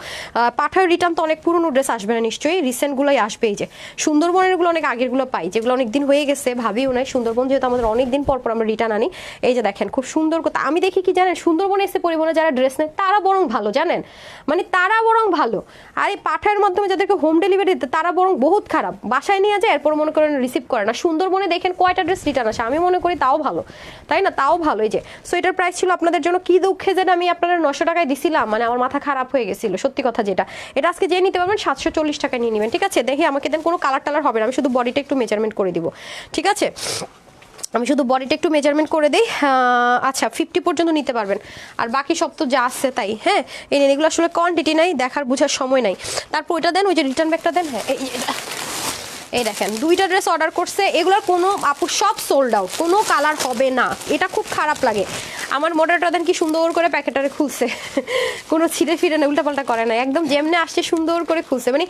Speaker 1: পাঠায়, রিটার্ন তো অনেক পুরনো ড্রেস আসবে না নিশ্চয়ই, রিসেন্টগুলোই আসবে। এই যে সুন্দরবনের গুলো অনেক আগেরগুলো পাই, যেগুলো অনেক দিন হয়ে গেছে, ভাবিও নাই। সুন্দরবন যেহেতু আমাদের অনেক দিন পর পর আমরা রিটার্ন আনি। এই যে দেখেন খুব সুন্দর কথা, আমি দেখি কি জানেন, সুন্দরবনে এসে পরিবহনে যারা ড্রেস নেয় তারা বরং ভালো, জানেন? মানে তারা বরং ভালো, আর এই পাঠায়ের মাধ্যমে যাদেরকে হোম ডেলিভারি দিতে তারা বরং বহুত খারাপ, বাসায় নিয়ে যায় এরপর মনে করেন রিসিভ করে না। সুন্দরবনে দেখেন কয়টা ড্রেস রিটার্ন আসে, আমি মনে করি তাও ভালো, তাই না? তাও ভালো। এই যে সো এটার প্রাইস ছিল আপনাদের জন্য, কি দুঃখে যেন আমি আপনাদের 900 টাকায় দিছিলাম, মানে আমার মাথা খারাপ হয়ে গেছিল সত্যি কথা। যেটা এটা আজকে যে নিতে পারবেন 740 টাকায় নিয়ে নেবেন, ঠিক আছে? দেখি আমাকে দেন, কোনো কালার টালার হবে না, আমি শুধু বডিটা একটু মেজারমেন্ট করে দিব, ঠিক আছে? আমি শুধু বডিটা একটু মেজারমেন্ট করে দিই। আচ্ছা 50 পর্যন্ত নিতে পারবেন, আর বাকি সব তো যা আসছে তাই। হ্যাঁ এই নেন, এগুলো আসলে কোয়ান্টিটি নাই, দেখার বোঝার সময় নাই। তারপর ওইটা দেন, ওই যে রিটার্ন ব্যাগটা দেন। হ্যাঁ এই দেখেন দুইটা ড্রেস অর্ডার করছে, এগুলোর কোনো আপুর সব সোল্ড আউট, কোনো কালার হবে না, এটা খুব খারাপ লাগে। আমার মডেলটা দেন কি সুন্দর করে প্যাকেটারে খুলছে, কোনো ছিঁড়ে ফিরে না, উল্টাপাল্টা করে না, একদম যেমনে আসছে সুন্দর করে খুলছে। মানে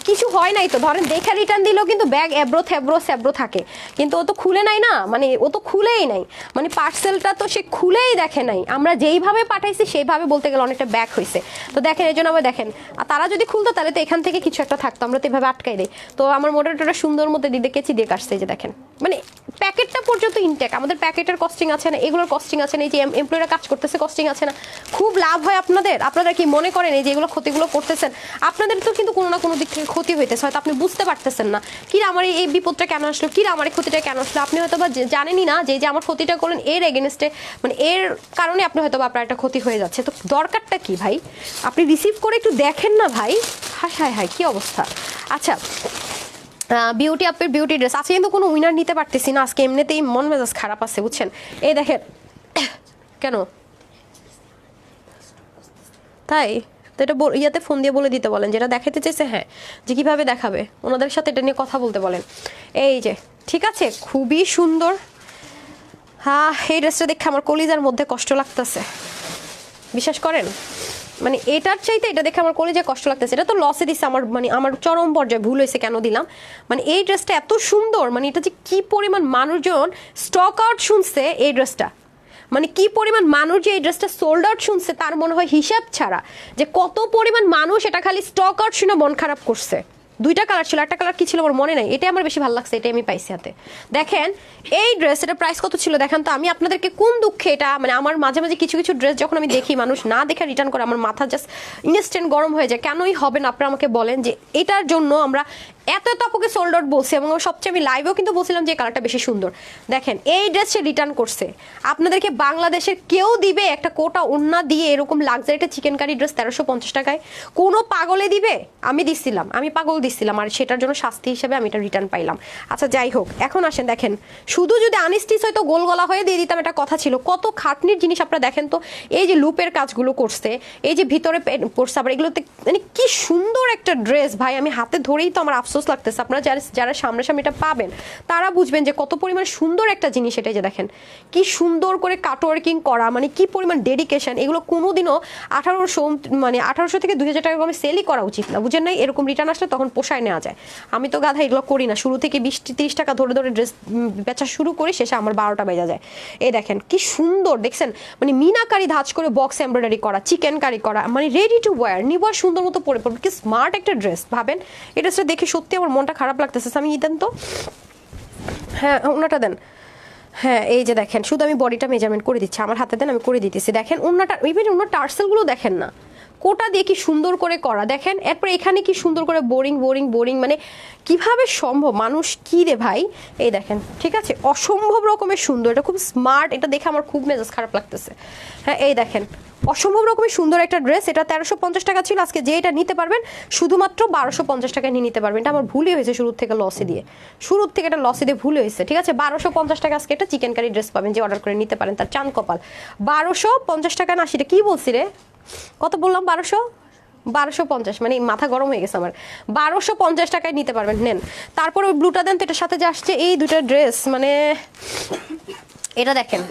Speaker 1: কিছু হয় নাই তো, ধরেন দেখে রিটার্ন দিলেও কিন্তু ব্যাগ এব্রো থ্যাব্রো স্যাব্রো থাকে, কিন্তু ও তো খুলে নাই না, মানে ও তো খুলেই নাই, মানে পার্সেলটা তো সে খুলেই দেখে নাই। আমরা যেইভাবে পাঠাইছি সেইভাবে বলতে গেলে অনেকটা ব্যাগ হয়েছে। তো দেখেন এই জন্য আমরা দেখেন, আর তারা যদি খুলতো তাহলে তো এখান থেকে কিছু একটা থাকতো, আমরা তো এভাবে আটকাই দিই। তো আমার মডেলটা সুন্দর মধ্যে দিদি কেচি দিয়ে কাটছে, এই যে দেখেন, মানে প্যাকেটটা পর্যন্ত ইনটেক। আমাদের প্যাকেটের কস্টিং আছে না, এগুলোর কস্টিং আছে না, এই যে এমপ্লয়িরা কাজ করতেছে কস্টিং আছে না, খুব লাভ হয় আপনাদের। আপনারা কি মনে করেন এই যে এগুলো ক্ষতিগুলো করতেছেন, আপনাদের তো কিন্তু কোনো না কোনো দিক থেকে ক্ষতি হইতেছে, হয়তো আপনি বুঝতে পারতেছেন না কি আমার এই বিপদটা কেন আসলো, কি আমার এই ক্ষতিটা কেন আসলো। আপনি হয়তো বা জানেনই না যে আমার ক্ষতিটা করলেন এর এগেনস্টে, মানে এর কারণে আপনি হয়তো বা আপনার একটা ক্ষতি হয়ে যাচ্ছে। তো দরকারটা কি ভাই, আপনি রিসিভ করে একটু দেখেন না ভাই। হায় হায় হায় কি অবস্থা। আচ্ছা বিউটি আপের বিউটি ড্রেস আজকে কিন্তু কোনো উইনার নিতে পারতেছি না, আজকে এমনিতেই মন মেজাজ খারাপ আছে বুঝছেন। এই দেখেন কেন তাই, তো এটা ইয়াতে ফোন দিয়ে বলে দিতে বলেন, যেটা দেখাতে চেয়েছে, হ্যাঁ যে কীভাবে দেখাবে ওনাদের সাথে এটা নিয়ে কথা বলতে বলেন। এই যে ঠিক আছে, খুবই সুন্দর। হ্যাঁ এই ড্রেসটা দেখে আমার কলিজার মধ্যে কষ্ট লাগতেছে, বিশ্বাস করেন। মানে এটার চাইতে এটা দেখে আমার কলেজে কষ্ট লাগতেছে। এটা তো লসে দিচ্ছে আমার, মানে আমার চরম পর্যায়ে ভুল হয়েছে কেন দিলাম। মানে এই ড্রেসটা এত সুন্দর, মানে এটা যে কি পরিমাণ মানুষজন স্টক আউট শুনছে এই ড্রেসটা, মানে কি পরিমাণ মানুষ যে এই ড্রেসটা সোল্ড আউট শুনছে তার মনে হয় হিসাব ছাড়া, যে কত পরিমাণ মানুষ এটা খালি স্টক আউট শুনে মন খারাপ করছে। দুইটা কালার ছিল, একটা কালার কি ছিল আমার মনে নাই, এটা আমার বেশি ভালো লাগছে, এটা আমি পাইছি হাতে। দেখেন এই ড্রেস, এটা প্রাইস কত ছিল দেখেন তো। আমি আপনাদেরকে কোন দুঃখে এটা, মানে আমার মাঝে মাঝে কিছু কিছু ড্রেস যখন আমি দেখি মানুষ না দেখে রিটার্ন করে, আমার মাথা জাস্ট ইনস্ট্যান্ট গরম হয়ে যায়। কেনই হবে না আপনারা আমাকে বলেন, যে এটার জন্য আমরা এত এত আপুকে সোল্ড আউট বলছি, এবং সবচেয়ে আমি লাইভেও কিন্তু বলছিলাম যে কালারটা বেশি সুন্দর। দেখেন এই ড্রেস সে রিটার্ন করছে, আপনাদেরকে বাংলাদেশের কেউ দিবে একটা কোটা ওন্না দিয়ে এরকম লাক্সারিটা চিকেন কারি ড্রেস 1350 টাকায়? কোনো পাগলে দিবে? আমি দিচ্ছিলাম, আমি পাগল দিচ্ছিলাম, আর সেটার জন্য শাস্তি হিসেবে আমি এটা রিটার্ন পাইলাম। আচ্ছা যাই হোক, এখন আসেন দেখেন, শুধু যদি আনস্টিচ হয়তো গোল গলা হয়ে দিয়ে দিতাম, এটা কথা ছিল। কত খাটনির জিনিস আপনারা দেখেন তো, এই যে লুপের কাজগুলো করছে, এই যে ভিতরে পড়ছে, আবার এগুলোতে মানে কি সুন্দর একটা ড্রেস ভাই, আমি হাতে ধরেই তো আমার আফসোস লাগতেছে। আপনারা যারা সামনাসামনি এটা পাবেন তারা বুঝবেন যে কত পরিমাণ সুন্দর একটা জিনিস এটা। যে দেখেন কি সুন্দর করে কাটওয়ার্কিং করা, মানে কি পরিমাণ ডেডিকেশন। এগুলো কোনোদিনও 1800 থেকে 2000 টাকা কমে সেলই করা উচিত না, বুঝেন নাই? এরকম রিটার্ন আসলে তখন পোষায় নেওয়া যায়। আমি তো গাধা, এগুলো করি না, শুরু থেকে 20-30 টাকা ধরে ধরে ড্রেস বেচা শুরু করি, শেষে আমার 12টা বেজে যায়। এই দেখেন কি সুন্দর দেখছেন, মানে মিনাকারি ধাঁচ করে বক্স এমব্রয়ডারি করা, চিকেন কারি করা, মানে রেডি টু ওয়্যার, নিবার সুন্দর মতো পরে পড়বে, কি স্মার্ট একটা ড্রেস। ভাবেন এই ড্রেসটা দেখে সত্যি আমার মনটা খারাপ লাগতেছে। আমি দেন তো, হ্যাঁ ওনাটা দেন। হ্যাঁ এই যে দেখেন, শুধু আমি বডিটা মেজারমেন্ট করে দিচ্ছি, আমার হাতে দেন আমি করে দিতেছি। দেখেন ওনাটা, ইভেন ওনার টার্সেলগুলো দেখেন না, কোটা দিয়ে কি সুন্দর করে করা দেখেন। এরপর এখানে কি সুন্দর করে বোরিং বোরিং বোরিং, মানে কিভাবে সম্ভব, মানুষ কি রে ভাই। এই দেখেন ঠিক আছে, অসম্ভব রকমের সুন্দর, এটা খুব স্মার্ট, এটা দেখে আমার খুব মেজাজ খারাপ লাগতেছে। হ্যাঁ এই দেখেন অসম্ভব রকমের সুন্দর একটা ড্রেস, এটা 1350 টাকা ছিল, আজকে যে এটা নিতে পারবেন শুধুমাত্র 1250 টাকায় নিয়ে নিতে পারবেন। এটা আমার ভুলই হয়েছে শুরুর থেকে লসে দিয়ে, শুরুর থেকে এটা লসে দিয়ে ভুল হয়েছে, ঠিক আছে। 1250 টাকা আজকে একটা চিকেন কারি ড্রেস পাবেন, যে অর্ডার করে নিতে পারেন তার চাঁদ কপাল। 1250 টাকা না, সেটা কি বলছি রে, কত বললাম, 1250, মানে মাথা গরম হয়ে গেছে আমার। 1250 টাকায় নিতে পারবেন, নেন। তারপরে ওই ব্লুটা দেন তো, এটার সাথে যে আসছে এই দুটো ড্রেস, মানে এটা দেখেন,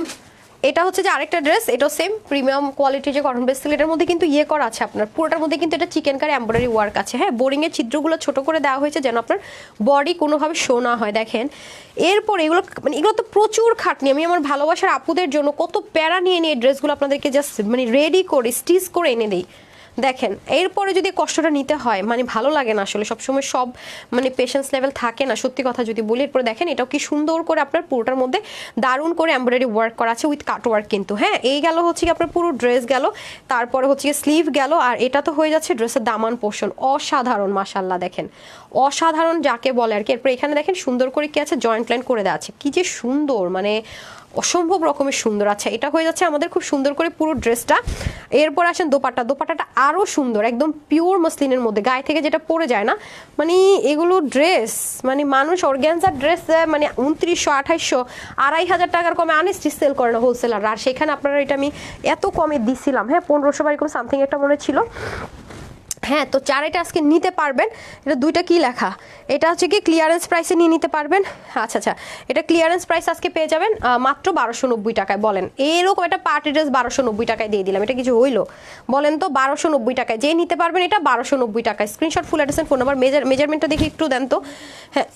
Speaker 1: এটা হচ্ছে যে আরেকটা ড্রেস, এটাও সেম প্রিমিয়াম কোয়ালিটির যে কটন বেস, এটার মধ্যে কিন্তু ইয়ে করা আছে আপনার, পুরোটার মধ্যে কিন্তু এটা চিকেন কারি এমব্রয়ডারি ওয়ার্ক আছে। হ্যাঁ বোরিং এর ছিদ্রগুলো ছোট করে দেওয়া হয়েছে যেন আপনার বডি কোনোভাবে শো না হয়, দেখেন। এরপর এগুলো মানে এগুলো তো প্রচুর খাটনি, আমি আমার ভালোবাসার আপুদের জন্য কত প্যারা নিয়ে নিয়ে ড্রেসগুলো আপনাদেরকে জাস্ট মানে রেডি করে স্টিচ করে এনে দিই, দেখেন। এরপরে যদি কষ্টটা নিতে হয়, মানে ভালো লাগে না আসলে, সবসময় সব মানে পেশেন্স লেভেল থাকে না, সত্যি কথা যদি বলি। এরপরে দেখেন এটাও কি সুন্দর করে আপনার পুরোটার মধ্যে দারুণ করে এমব্রয়ডারি ওয়ার্ক করা আছে উইথ কাট ওয়ার্ক কিন্তু। হ্যাঁ এই গেল হচ্ছে কি আপনার পুরো ড্রেস গেল, তারপরে হচ্ছে কি স্লিভ গেল, আর এটা তো হয়ে যাচ্ছে ড্রেসের দামান পোর্শন। অসাধারণ মাশাল্লাহ, দেখেন অসাধারণ যাকে বলে আর কি। এরপর এখানে দেখেন সুন্দর করে কি আছে, জয়েন্ট লাইন করে দেওয়া আছে, কি যে সুন্দর, মানে অসম্ভব রকমের সুন্দর। আচ্ছা এটা হয়ে যাচ্ছে আমাদের খুব সুন্দর করে পুরো ড্রেসটা। এরপর আসেন দোপাট্টাটা আরও সুন্দর, একদম পিওর মসলিনের মধ্যে, গায়ে থেকে যেটা পরে যায় না, মানে এগুলো ড্রেস মানে মানুষ অর্গ্যানজার ড্রেস মানে 2900 2800 2500 টাকার কমে আনস্টিচ সেল করে না হোলসেলার, আর সেখানে আপনারা এটা আমি এত কমে দিছিলাম। হ্যাঁ 1500 বা এরকম সামথিং একটা মনে ছিল। হ্যাঁ তো চারটা আজকে নিতে পারবেন। এটা দুইটা কি লেখা, এটা হচ্ছে কি ক্লিয়ারেন্স প্রাইসে নিয়ে নিতে পারবেন। আচ্ছা আচ্ছা, এটা ক্লিয়ারেন্স প্রাইস আজকে পেয়ে যাবেন মাত্র 1290 টাকায়। বলেন এরকম একটা পার্টি ড্রেস 1290 টাকায় দিয়ে দিলাম, এটা কিছু হইলো বলেন তো? 1290 টাকায় যে নিতে পারবেন এটা 1290 টাকায়। Screenshot full address phone number, মেজারমেন্টটা দেখি একটু দেন তো। হ্যাঁ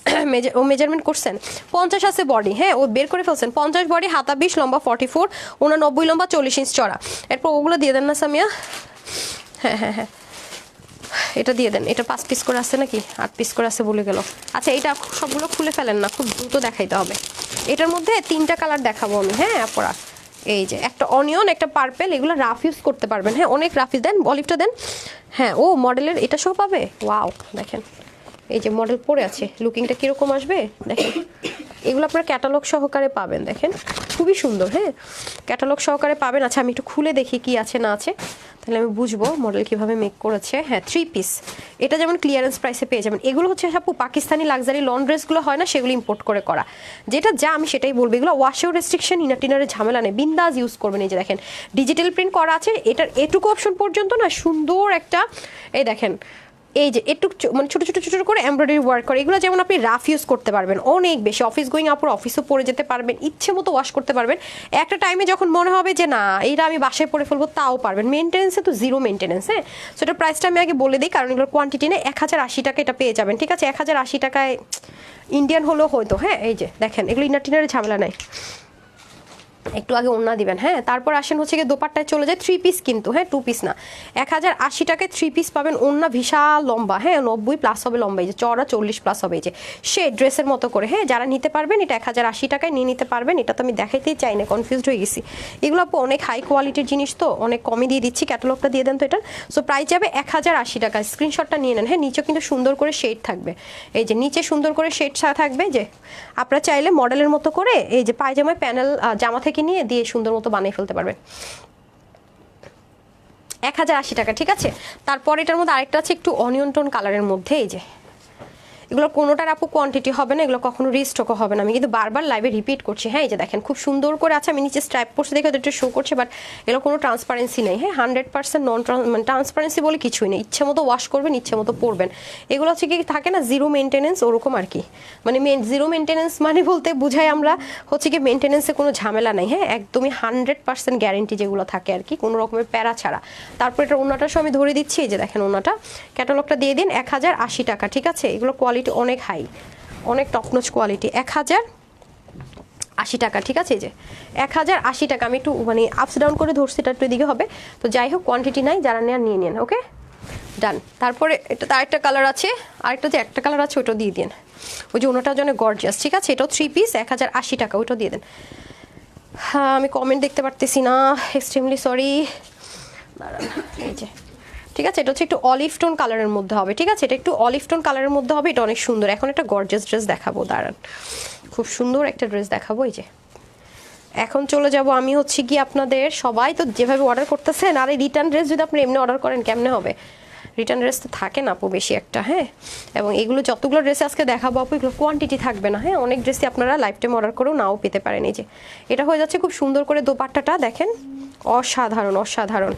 Speaker 1: ও মেজারমেন্ট করছেন, 50 আছে বডি, হ্যাঁ ও বের করে ফেলছেন, 50 বডি, হাতা 20, লম্বা 44, 89 লম্বা, 40 ইঞ্চ চড়া। এরপর ওগুলো দিয়ে দেন না সামিয়া। হ্যাঁ হ্যাঁ হ্যাঁ এটা দিয়ে দেন, এটা 5 পিস করে আছে নাকি 8 পিস করে আছে বলে গেল। আচ্ছা এটা সবগুলো খুলে ফেলেন না, খুব দ্রুত দেখাইতে হবে। এটার মধ্যে 3টা কালার দেখাবো আমি। হ্যাঁ আপনারা এই যে একটা অনিয়ন, একটা পার্পেল, এগুলো রাফ ইউজ করতে পারবেন। হ্যাঁ অনেক রাফ ইউজ দেন, অলিভটা দেন। হ্যাঁ ও মডেলের এটা সব পাবে, ওয়াও দেখেন এই যে মডেল পরে আছে, লুকিংটা কীরকম আসবে দেখেন। এগুলো আপনার ক্যাটালগ সহকারে পাবেন, দেখেন খুবই সুন্দর। হ্যাঁ ক্যাটালগ সহকারে পাবেন। আচ্ছা আমি একটু খুলে দেখি কি আছে না আছে, তাহলে আমি বুঝবো মডেল কিভাবে মেক করেছে। হ্যাঁ 3 পিস, এটা যেমন ক্লিয়ারেন্স প্রাইসে পেয়ে যাবেন। এগুলো হচ্ছে আপু পাকিস্তানি লাক্সারি লন ড্রেসগুলো হয় না, সেগুলো ইম্পোর্ট করে করা, যেটা যা আমি সেটাই বলবো। এগুলো ওয়াশেও রেস্ট্রিকশন, ইনার টিনারের ঝামেলা নেই, বিন্দাস ইউজ করবেন। এই যে দেখেন ডিজিটাল প্রিন্ট করা আছে, এটার এটুকু অপশন পর্যন্ত না সুন্দর একটা, এই দেখেন এই যে একটু মানে ছোটো ছোটো ছোটো করে এমব্রয়ডারি ওয়ার্ক করে। এগুলো যেমন আপনি রাফ ইউজ করতে পারবেন অনেক বেশি, অফিস গোয়িং আপুর অফিসও পরে যেতে পারবেন, ইচ্ছে মতো ওয়াশ করতে পারবেন। একটা টাইমে যখন মনে হবে যে না এইটা আমি বাসায় পরে ফেলবো, তাও পারবেন। মেনটেন্সে তো জিরো মেনটেন্স। হ্যাঁ সো এটার প্রাইসটা আমি আগে বলে দিই, কারণ এগুলোর কোয়ান্টিটি নেই। 1080 টাকা এটা পেয়ে যাবেন, ঠিক আছে। 1080 টাকায় ইন্ডিয়ান হলেও হয়তো। হ্যাঁ এই যে দেখেন এগুলো ইনার টিনারের ঝামেলা নাই, একটু আগে ওড়না দিবেন। হ্যাঁ তারপর আসেন হচ্ছে গিয়ে দোপাট্টায় চলে যায়, 3 পিস কিন্তু, হ্যাঁ 2 পিস না। 1080 টাকায় 3 পিস পাবেন, ওড়না বিশাল লম্বা, হ্যাঁ 90 প্লাস হবে লম্বা, এই যে চড়া 40 প্লাস হবে, এই যে সে ড্রেসের মতো করে। হ্যাঁ যারা নিতে পারবেন এটা 1080 টাকায় নিয়ে নিতে পারবেন। এটা তো আমি দেখাইতেই চাই না, কনফিউজড হয়ে গেছি। এগুলো আপু অনেক হাই কোয়ালিটির জিনিস তো অনেক কমে দিয়ে দিচ্ছি, ক্যাটালগটা দিয়ে দেন তো এটা। সো প্রাইস যাবে 1080 টাকা, স্ক্রিনশটটা নিয়ে নেন। হ্যাঁ নিচে কিন্তু সুন্দর করে শেড থাকবে, এই যে নিচে সুন্দর করে শেড থাকবে, যে আপনারা চাইলে মডেলের মতো করে এই যে পায়জামায় প্যানেল জামা থেকে নিয়ে দিয়ে সুন্দর মতো বানিয়ে ফেলতে পারবেন। 1080 টাকা, ঠিক আছে। তারপর এটার মধ্যে আরেকটা আছে একটু অনিয়ন টোন কালারের মধ্যে, এই যে এগুলো কোনোটার আপু কোয়ান্টিটি হবে না, এগুলো কখনো রিস্টকও হবে না, আমি কিন্তু বারবার লাইভে রিপিট করছি। হ্যাঁ এই যে দেখেন খুব সুন্দর করে আছে, আমি নিচে স্ট্রাইপ করছি দেখে একটু শো করছে, বাট এগুলো কোনো ট্রান্সপারেন্সি নেই। হ্যাঁ 100% নন মানে ট্রান্সপারেন্সি বলে কিছুই নেই, ইচ্ছে মতো ওয়াশ করবেন, ইচ্ছে মতো পরবেন। এগুলো হচ্ছে কি থাকে না জিরো মেনটেনেন্স, ওরকম আর কি। মানে জিরো মেনটেনেন্স মানে বলতে বুঝাই আমরা হচ্ছে কি মেনটেনেন্সে কোনো ঝামেলা নেই। হ্যাঁ একদমই 100% গ্যারেন্টি যেগুলো থাকে আর কি, কোনো রকমের প্যারা ছাড়া। তারপর এটা ওনাটা সব আমি ধরে দিচ্ছি, এই যে দেখেন ওনাটা, ক্যাটালগটা দিয়ে দিন। 1080 টাকা, ঠিক আছে। এগুলো কোয়ালিটি অনেক হাই, অনেক টপনচ কোয়ালিটি। 1080 টাকা, ঠিক আছে। এই যে 1080 টাকা, আমি একটু মানে আপস ডাউন করে ধরছি, এটা একটু এদিকে হবে তো। যাই হোক কোয়ান্টিটি নাই, যারা নেন নিয়ে নেন, ওকে ডান। তারপরে এটা আরেকটা কালার আছে, আরেকটা যে একটা কালার আছে ওটা দিয়ে দিন, ওই যে ওনাটার জন্য গর্জিয়াস, ঠিক আছে। এটাও 3 পিস 1080 টাকা, ওইটা দিয়ে দেন। হ্যাঁ আমি কমেন্ট দেখতে পারতেছি না, এক্সট্রিমলি সরি, দাঁড়ান। এই যে ঠিক আছে, এটা হচ্ছে একটু অলিভ টোন কালারের মধ্যে হবে, ঠিক আছে, এটা একটু অলিভ টোন কালারের মধ্যে হবে, এটা অনেক সুন্দর। এখন একটা গর্জিয়াস ড্রেস দেখাবো, দাঁড়ান, খুব সুন্দর একটা ড্রেস দেখাবো। এই যে এখন চলে যাব আমি হচ্ছে কি আপনাদের, সবাই তো যেভাবে অর্ডার করতেছেন, আর এই রিটার্ন ড্রেস যদি আপনি এমনি অর্ডার করেন কেমনে হবে? রিটার্ন ড্রেস তো থাকে না আপু বেশি একটা, হ্যাঁ, এবং এগুলো যতগুলো ড্রেসে আজকে দেখাবো আপু এগুলো কোয়ান্টিটি থাকবে না, হ্যাঁ, অনেক ড্রেসই আপনারা লাইফ টাইম অর্ডার করেও নাও পেতে পারেন। এই যে এটা হয়ে যাচ্ছে খুব সুন্দর করে দোপাট্টাটা দেখেন, অসাধারণ অসাধারণ,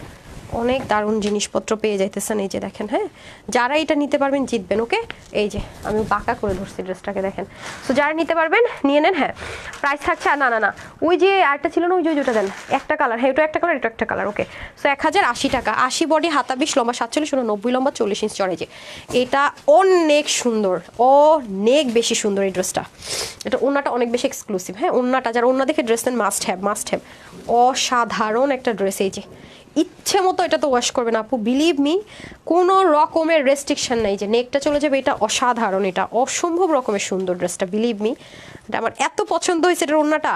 Speaker 1: অনেক দারুণ জিনিসপত্র পেয়ে যাইতেছেন। এই যে দেখেন, হ্যাঁ, যারা এটা নিতে পারবেন জিতবেন। ওকে, এই যে আমি বাঁকা করে ধরছি ড্রেসটাকে, দেখেন। সো যারা নিতে পারবেন নিয়ে নেন। হ্যাঁ, প্রাইস থাকছে, না না না ওই যে আরেকটা ছিল না, ওই যে ওইটা দেন, একটা কালার, হ্যাঁ এটা একটা কালার, এটা একটা কালার। ওকে, সো 1080 টাকা, 80 বডি, হাতা 20, লম্বা 47, 90 লম্বা, 40 ইঞ্চ চড়ে। যে এটা অনেক সুন্দর, অনেক বেশি সুন্দর এই ড্রেসটা। এটা ওন্নাটা অনেক বেশি এক্সক্লুসিভ, হ্যাঁ, ওন্নাটা যারা ওন্না দেখে ড্রেস নেন মাস্ট হ্যাভ, মাস্ট হ্যাভ, অসাধারণ একটা ড্রেস। এই যে ইচ্ছে মতো এটা তো ওয়াশ করবেন আপু, বিলিভ মি, কোনো রকমের রেস্ট্রিকশন নাই, যে নেকটা চলে যাবে, এটা অসাধারণ, এটা অসম্ভব রকমের সুন্দর ড্রেসটা, বিলিভ মি, এটা আমার এত পছন্দ হয়েছে এটার ওন্নাটা।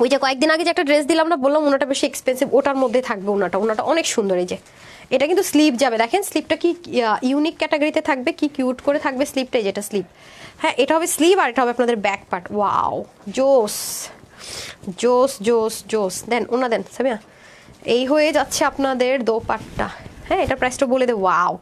Speaker 1: ওই যে কয়েকদিন আগে যে একটা ড্রেস দিলাম না, বললাম ওনাটা বেশি এক্সপেন্সিভ, ওটার মধ্যে থাকবে ওনাটা, ওনাটা অনেক সুন্দর। এই যে এটা কিন্তু স্লিপ যাবে, দেখেন স্লিপটা কি ইউনিক ক্যাটাগরিতে থাকবে, কি কিউট করে থাকবে স্লিপটা, যেটা স্লিপ, হ্যাঁ এটা হবে স্লিভ, আর এটা হবে আপনাদের ব্যাক পার্ট। ওয়াও, জোস জোস জোস জোস, দেন ওনা দেন সামিয়া। এই হয়ে যাচ্ছে আপনাদের দোপাট্টা, হ্যাঁ এটা প্রাইসটা বলে দে। ওয়াও,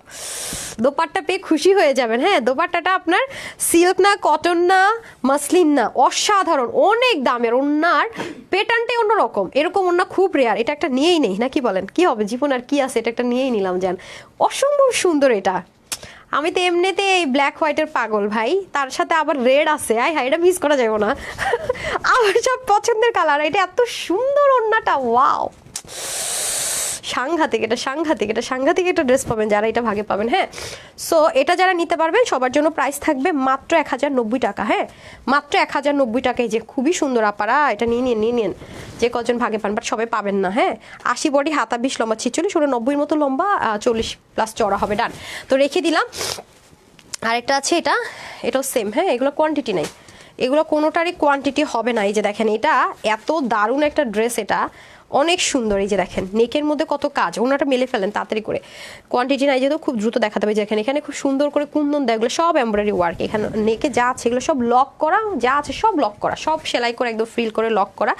Speaker 1: দোপাট্টা পেয়ে খুশি হয়ে যাবেন। হ্যাঁ, দোপাট্টাটা আপনার সিল্ক না, কটন না, মাসলিন না, অসাধারণ, অনেক দামের, ওনার প্যাটার্নটাই অন্যরকম, এরকম ওনা খুব রেয়ার। এটা একটা নিয়েই নেই নাকি বলেন, কি হবে জীবন আর কি আছে, এটা একটা নিয়েই নিলাম যান, অসম্ভব সুন্দর এটা। আমি তো এমনিতে এই ব্ল্যাক হোয়াইটের পাগল ভাই, তার সাথে আবার রেড আছে, আয় হায় এটা মিস করা যাবে না। আমার সব পছন্দের কালার, এটা এত সুন্দর ওন্নাটা, ওয়াও, সাংঘাতিক, এটা সাংঘাতিক, এটা সাংঘাতিক একটা ড্রেস পাবেন যারা এটা ভাগে পাবেন। হ্যাঁ, সো এটা যারা নিতে পারবেন সবার জন্য প্রাইস থাকবে মাত্র 1090 টাকা। হ্যাঁ, মাত্র 1090 টাকায়, যে খুবই সুন্দর আপারা, এটা নিয়ে নিন, নিয়ে নিন, যে কজন ভাগে পান, বাট সবাই পাবেন না। হ্যাঁ, 80 বডি, হাতা 20, লম্বা 46, 90 মতো লম্বা, 40+ চড়া হবে, ডান। তো রেখে দিলাম। আরেকটা আছে, এটা এটাও সেম, হ্যাঁ এগুলো কোয়ান্টিটি নাই, এগুলো কোনোটারই কোয়ান্টিটি হবে না। এই যে দেখেন, এটা এত দারুণ একটা ড্রেস, এটা অনেক সুন্দর। এই যে দেখেন নেকের মধ্যে কত কাজ, ওনাটা মেলে ফেলেন তাড়াতাড়ি করে, কোয়ান্টিটি নাই যেহেতু খুব দ্রুত দেখাতে হবে। দেখেন এখানে খুব সুন্দর করে কুন্দন দেয়, এগুলো সব এমব্রয়ডারি ওয়ার্ক, এখানে নেকে যা আছে এগুলো সব লক করা, যা আছে সব লক করা, সব সেলাই করে একদম ফ্রিল করে লক করা।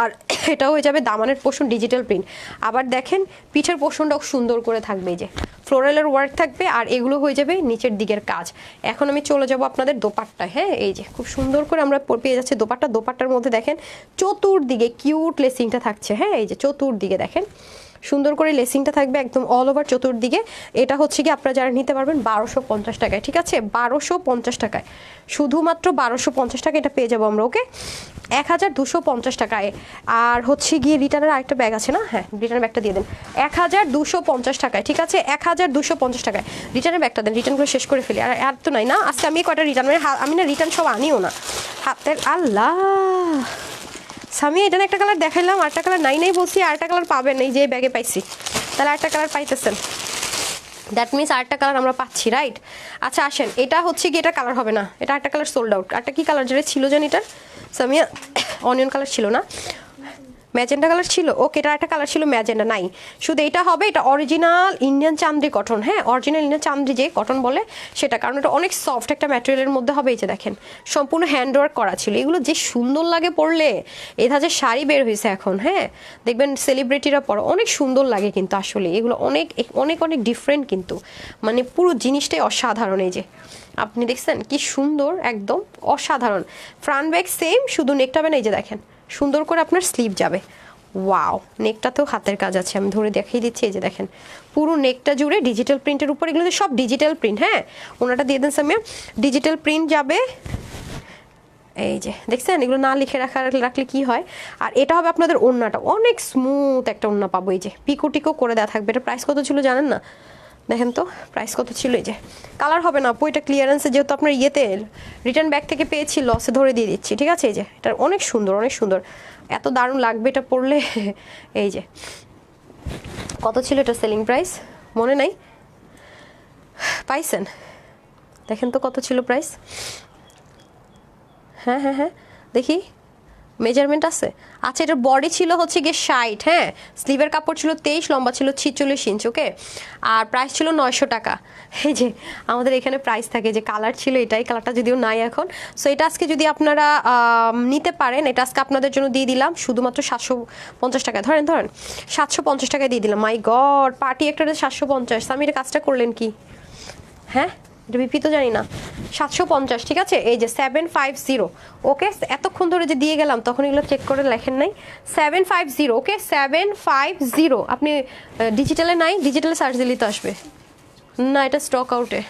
Speaker 1: আর এটাও হয়ে যাবে দামানের পোর্শন ডিজিটাল প্রিন্ট, আবার দেখেন পিঠের পোর্শনটাও সুন্দর করে থাকবে, এই যে ফ্লোরালের ওয়ার্ক থাকবে, আর এগুলো হয়ে যাবে নিচের দিকের কাজ। এখন আমি চলে যাব আপনাদের দোপাট্টায়। হ্যাঁ, এই যে খুব সুন্দর করে আমরা পেয়ে যাচ্ছি দোপাট্টা, দোপাট্টার মধ্যে দেখেন চতুর্দিকে কিউট লেসিংটা থাকছে। হ্যাঁ, এই যে চতুর্দিকে দেখেন সুন্দর করে লেসিংটা থাকবে একদম অল ওভার চতুর্দিকে। এটা হচ্ছে কি আপনারা যারা নিতে পারবেন 1250 টাকায়, ঠিক আছে, 1250 টাকায়, শুধুমাত্র 1250 টাকা এটা পেয়ে যাবো আমরা। ওকে, 1250 টাকায়। আর হচ্ছে গিয়ে রিটার্নের আরেকটা ব্যাগ আছে না, হ্যাঁ রিটার্ন ব্যাগটা দিয়ে দেন 1250 টাকায়, ঠিক আছে, 1250 টাকায় রিটার্নের ব্যাগটা দেন, রিটার্ন করে শেষ করে ফেলি। আর আর তো নাই না আজকে, আমি কয়টা রিটার্ন, আমি না রিটার্ন সব আনিও না হাতের। আল্লাহ স্বামী, এটা একটা কালার দেখাইলাম, আরেকটা কালার নাই নাই বলছি, আরেকটা কালার পাবেন, এই যে ব্যাগে পাইছি, তাহলে আরেকটা কালার পাইতেছেন, দ্যাট মিনস আরেকটা কালার আমরা পাচ্ছি, রাইট। আচ্ছা আসেন, এটা হচ্ছে কি, এটা কালার হবে না, এটা একটা কালার সোল্ড আউট। আরেকটা কি কালার যেটা ছিল জানি, এটার সামিয়া অনিয়ন কালার ছিল না, ম্যাজেন্ডা কালার ছিল। ওকে, এটা একটা কালার ছিল ম্যাজেন্ডা, নাই, শুধু এটা হবে, এটা অরিজিনাল ইন্ডিয়ান চান্দ্রি কটন। হ্যাঁ, অরিজিনাল ইন্ডিয়ান চান্দ্রি যে কটন বলে সেটা, কারণ এটা অনেক সফট একটা ম্যাটেরিয়ালের মধ্যে হবে। এই যে দেখেন সম্পূর্ণ হ্যান্ডওয়ার্ক করা ছিল, এগুলো যে সুন্দর লাগে পরলে, এটা যে শাড়ি বের হয়েছে এখন, হ্যাঁ দেখবেন সেলিব্রিটিরা পরে অনেক সুন্দর লাগে, কিন্তু আসলে এগুলো অনেক অনেক অনেক ডিফারেন্ট, কিন্তু মানে পুরো জিনিসটাই অসাধারণ। এই যে আপনি দেখছেন কি সুন্দর, একদম অসাধারণ। ফ্রন্ট ব্যাক সেম, শুধু নেকটা হবে না, এই যে দেখেন সুন্দর করে আপনার স্লিভ যাবে। ওয়াও, নেকটাতেও হাতের কাজ আছে, আমি ধরে দেখিয়ে দিচ্ছি। এই যে দেখেন পুরো নেকটা জুড়ে ডিজিটাল প্রিন্টের উপর, এগুলো সব ডিজিটাল প্রিন্ট। হ্যাঁ, ওনাটা দিয়ে দেন সামিয়া, ডিজিটাল প্রিন্ট যাবে। এই যে দেখছেন, এগুলো না লিখে রাখলে কি হয়। আর এটা হবে আপনাদের ওড়নাটা, অনেক স্মুথ একটা ওড়না পাবো। এই যে পিকো টিকো করে দেওয়া থাকবে। এটা প্রাইস কত ছিল জানেন না, দেখেন তো প্রাইস কত ছিল। এই যে কালার হবে না আপু, এটা ক্লিয়ারেন্সে, যেহেতু আপনার ইয়েতে রিটার্ন ব্যাগ থেকে পেয়েছি, লসে ধরে দিয়ে দিচ্ছি, ঠিক আছে। এই যে এটা অনেক সুন্দর, অনেক সুন্দর, এত দারুণ লাগবে এটা পরলে। এই যে কত ছিল এটা সেলিং প্রাইস মনে নাই, পাইছেন দেখেন তো কত ছিল প্রাইস। হ্যাঁ হ্যাঁ হ্যাঁ দেখি, মেজারমেন্ট আছে? আচ্ছা, এটার বডি ছিল হচ্ছে গিয়ে 60, হ্যাঁ, স্লিভের কাপড় ছিল 23, লম্বা ছিল 46 ইঞ্চ, ওকে, আর প্রাইস ছিল 900 টাকা। এই যে আমাদের এখানে প্রাইস থাকে, যে কালার ছিল এটাই, কালারটা যদিও নাই এখন। সো এটা আজকে যদি আপনারা নিতে পারেন, এটা আজকে আপনাদের জন্য দিয়ে দিলাম শুধুমাত্র 750 টাকায়। ধরেন 750 টাকায় দিয়ে দিলাম। মাই গড, পার্টি একটা 750, আমি এটা কাজটা করলেন কি, হ্যাঁ, এটা বিপি তো জানি না, 750, ঠিক আছে। এই যে 750, ওকে, এতক্ষণ ধরে যে দিয়ে গেলাম তখন এগুলো চেক করে লেখেন নাই, 750, ওকে, 750। আপনি ডিজিটালে নাই, ডিজিটালে সার্চ দিলেই তো আসবে না, এটা স্টক আউটে,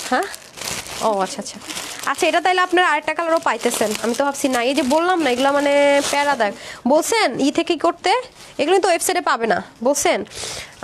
Speaker 1: হ্যাঁ, ও আচ্ছা আচ্ছা আচ্ছা, এটা তাইলে আপনার আরেকটা কালারও পাইতেছেন, আমি তো ভাবছি না, এই যে বললাম না এগুলো মানে প্যারা দেখ, বলছেন থেকে করতে, এগুলো তো ওয়েবসাইটে পাবে না বলছেন।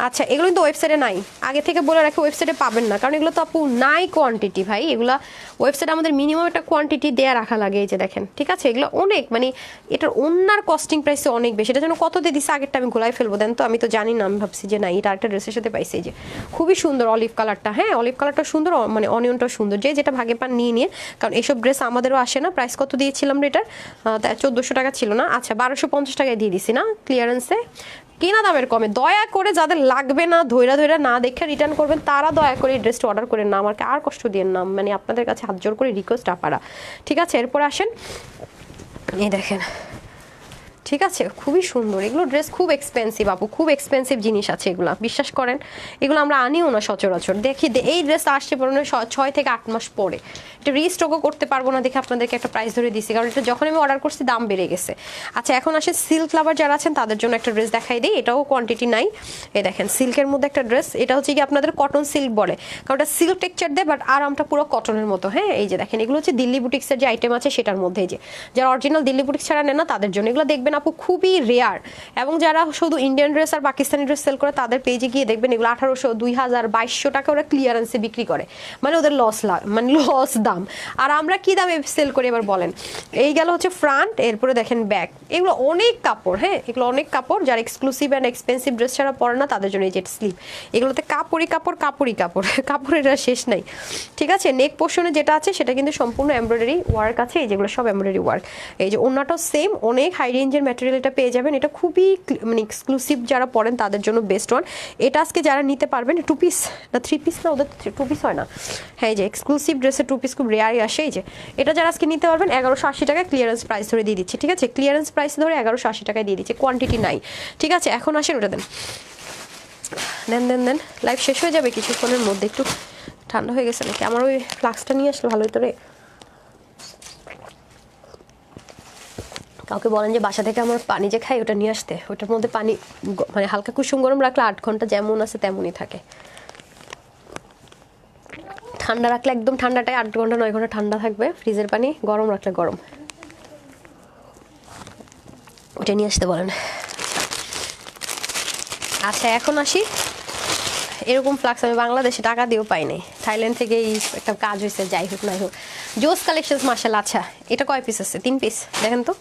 Speaker 1: আচ্ছা, এগুলো তো ওয়েবসাইটে নাই, আগে থেকে বলে রাখি, ওয়েবসাইটে পাবেন না, কারণ এগুলো তো আপু নাই কোয়ান্টিটি ভাই, এগুলো ওয়েবসাইটে আমাদের মিনিমাম একটা কোয়ান্টিটি দেয়া রাখা লাগে, এই যে দেখেন, ঠিক আছে, এগুলো অনেক মানে এটার অন্যার কস্টিং প্রাইসে অনেক বেশি, এটা যেন কত দিয়ে দিচ্ছে আগেরটা আমি গোলায় ফেলবো দেন তো, আমি তো জানি না, আমি ভাবছি যে না, এটা একটা ড্রেসের সাথে পাইছি, এই যে খুবই সুন্দর অলিভ কালারটা, হ্যাঁ, অলিভ কালারটা সুন্দর, মানে অনিয়নটাও সুন্দর, যে যেটা ভাগে পান নিয়ে কারণ এইসব ড্রেস আমাদেরও আসে না। প্রাইস কত দিয়েছিলাম এটার, 1400 টাকা ছিল না, আচ্ছা 1250 টাকায় দিয়ে দিছি না ক্লিয়ারেন্সে, কেনা দামের কমে। দয়া করে যাদের লাগবে না, ধৈরা না দেখে রিটার্ন করবেন, তারা দয়া করে এই ড্রেসটা অর্ডার করেন না, আমাকে আর কষ্ট দিয়ে না, মানে আপনাদের কাছে হাত জোর করে রিকোয়েস্ট আপারা, ঠিক আছে। এরপর আসেন, এই দেখেন, ঠিক আছে, খুবই সুন্দর এগুলো ড্রেস, খুব এক্সপেন্সিভ আপু, খুব এক্সপেন্সিভ জিনিস আছে এগুলো, বিশ্বাস করেন, এগুলো আমরা আনিও না সচরাচর। দেখি এই ড্রেস আসছে পরে 6 থেকে 8 মাস পরে, এটা রিস্টকও করতে পারবো না দেখে আপনাদেরকে একটা প্রাইস ধরে দিচ্ছি, কারণ এটা যখন আমি অর্ডার করছি দাম বেড়ে গেছে। আচ্ছা, এখন আসে সিল্ক লাভার যারা আছেন তাদের জন্য একটা ড্রেস দেখাই দিই, এটাও কোয়ান্টিটি নাই, এই দেখেন সিল্কের মধ্যে একটা ড্রেস, এটা হচ্ছে কি আপনাদের কটন সিল্ক বলে, কারণ এটা সিল্ক টেক্সচার দেয়, বাট আরামটা পুরো কটনের মতো, হ্যাঁ, এই যে দেখেন, এগুলো হচ্ছে দিল্লি বুটিক্সের যে আইটেম আছে সেটার মধ্যে, যে যারা অরিজিনাল দিল্লি বুটিক্স ছাড়া নেয় না তাদের জন্য এগুলো, দেখবেন আপু খুবই রেয়ার, এবং যারা শুধু ইন্ডিয়ান ড্রেস আর পাকিস্তানি ড্রেস সেল করে তাদের পেজে গিয়ে দেখবেন এগুলো 1800, 2000, 2200 টাকা ওরা ক্লিয়ারেন্সে বিক্রি করে, মানে ওদের মানে লস দাম। আর আমরা কি দামে সেল করি এবার বলেন। এই গেল হচ্ছে ফ্রন্ট, এরপরে দেখেন ব্যাক, এগুলো অনেক কাপড়, হ্যাঁ, এগুলো অনেক কাপড়, যারা এক্সক্লুসিভ অ্যান্ড এক্সপেন্সিভ ড্রেস ছাড়া পরে না তাদের জন্য এই যে স্লিপ, এগুলোতে কাপড়ই কাপড়, কাপড়ের আর শেষ নাই, ঠিক আছে। নেক পোর্শনে যেটা আছে সেটা কিন্তু সম্পূর্ণ এমব্রয়ডারি ওয়ার্ক আছে, এই যেগুলো সব এমব্রয়ডারি ওয়ার্ক, এই যে ওন্নাটাও সেম, অনেক হাই রেঞ্জের ম্যাটেরিয়াল এটা পেয়ে যাবেন, এটা খুবই মানে এক্সক্লুসিভ, যারা পরেন তাদের জন্য বেস্ট ওয়ান। এটা আজকে যারা নিতে পারবেন, 2 পিস না 3 পিস না, ওদের 2 পিস হয় না, হ্যাঁ, এই যে এক্সক্লুসিভ ড্রেসের 2 পিস খুব রেয়ারই আসে, এই যে এটা যারা আজকে নিতে পারবেন 1180 টাকায় ক্লিয়ারেন্স প্রাইস ধরে দিয়ে দিচ্ছি, ঠিক আছে, ক্লিয়ারেন্স প্রাইস ধরে 1180 টাকায় দিয়ে দিচ্ছি, কোয়ান্টিটি নাই, ঠিক আছে। এখন আসেন ওটা দেন, লাইভ শেষ হয়ে যাবে কিছুক্ষণের মধ্যে, একটু ঠান্ডা হয়ে গেছে নাকি, আমার ওই ফ্লাক্সটা নিয়ে আসলে ভালো হতো রে। কাউকে বলেন যে বাসা থেকে আমার পানি যে খাই ওটা নিয়ে আসতে, ওটার মধ্যে পানি মানে হালকা কুসুম গরম রাখলে 8 ঘন্টা যেমন আছে তেমনই থাকে, ঠান্ডা রাখলে একদম ঠান্ডাটাই 8 ঘন্টা 9 ঘন্টা ঠান্ডা থাকবে, ফ্রিজের পানি গরম রাখলে গরম, ওটা নিয়ে আসতে বলেন। আচ্ছা, এখন আসি, এরকম ফ্লাক্স আমি বাংলাদেশে টাকা দিয়েও পাই নাই, থাইল্যান্ড থেকে এই একটা কাজ হয়েছে, যাই হোক নাই হোক, জোস কালেকশনস মাশাআল্লাহ। আচ্ছা, এটা কয় পিস আছে? 3 পিস, দেখেন তো।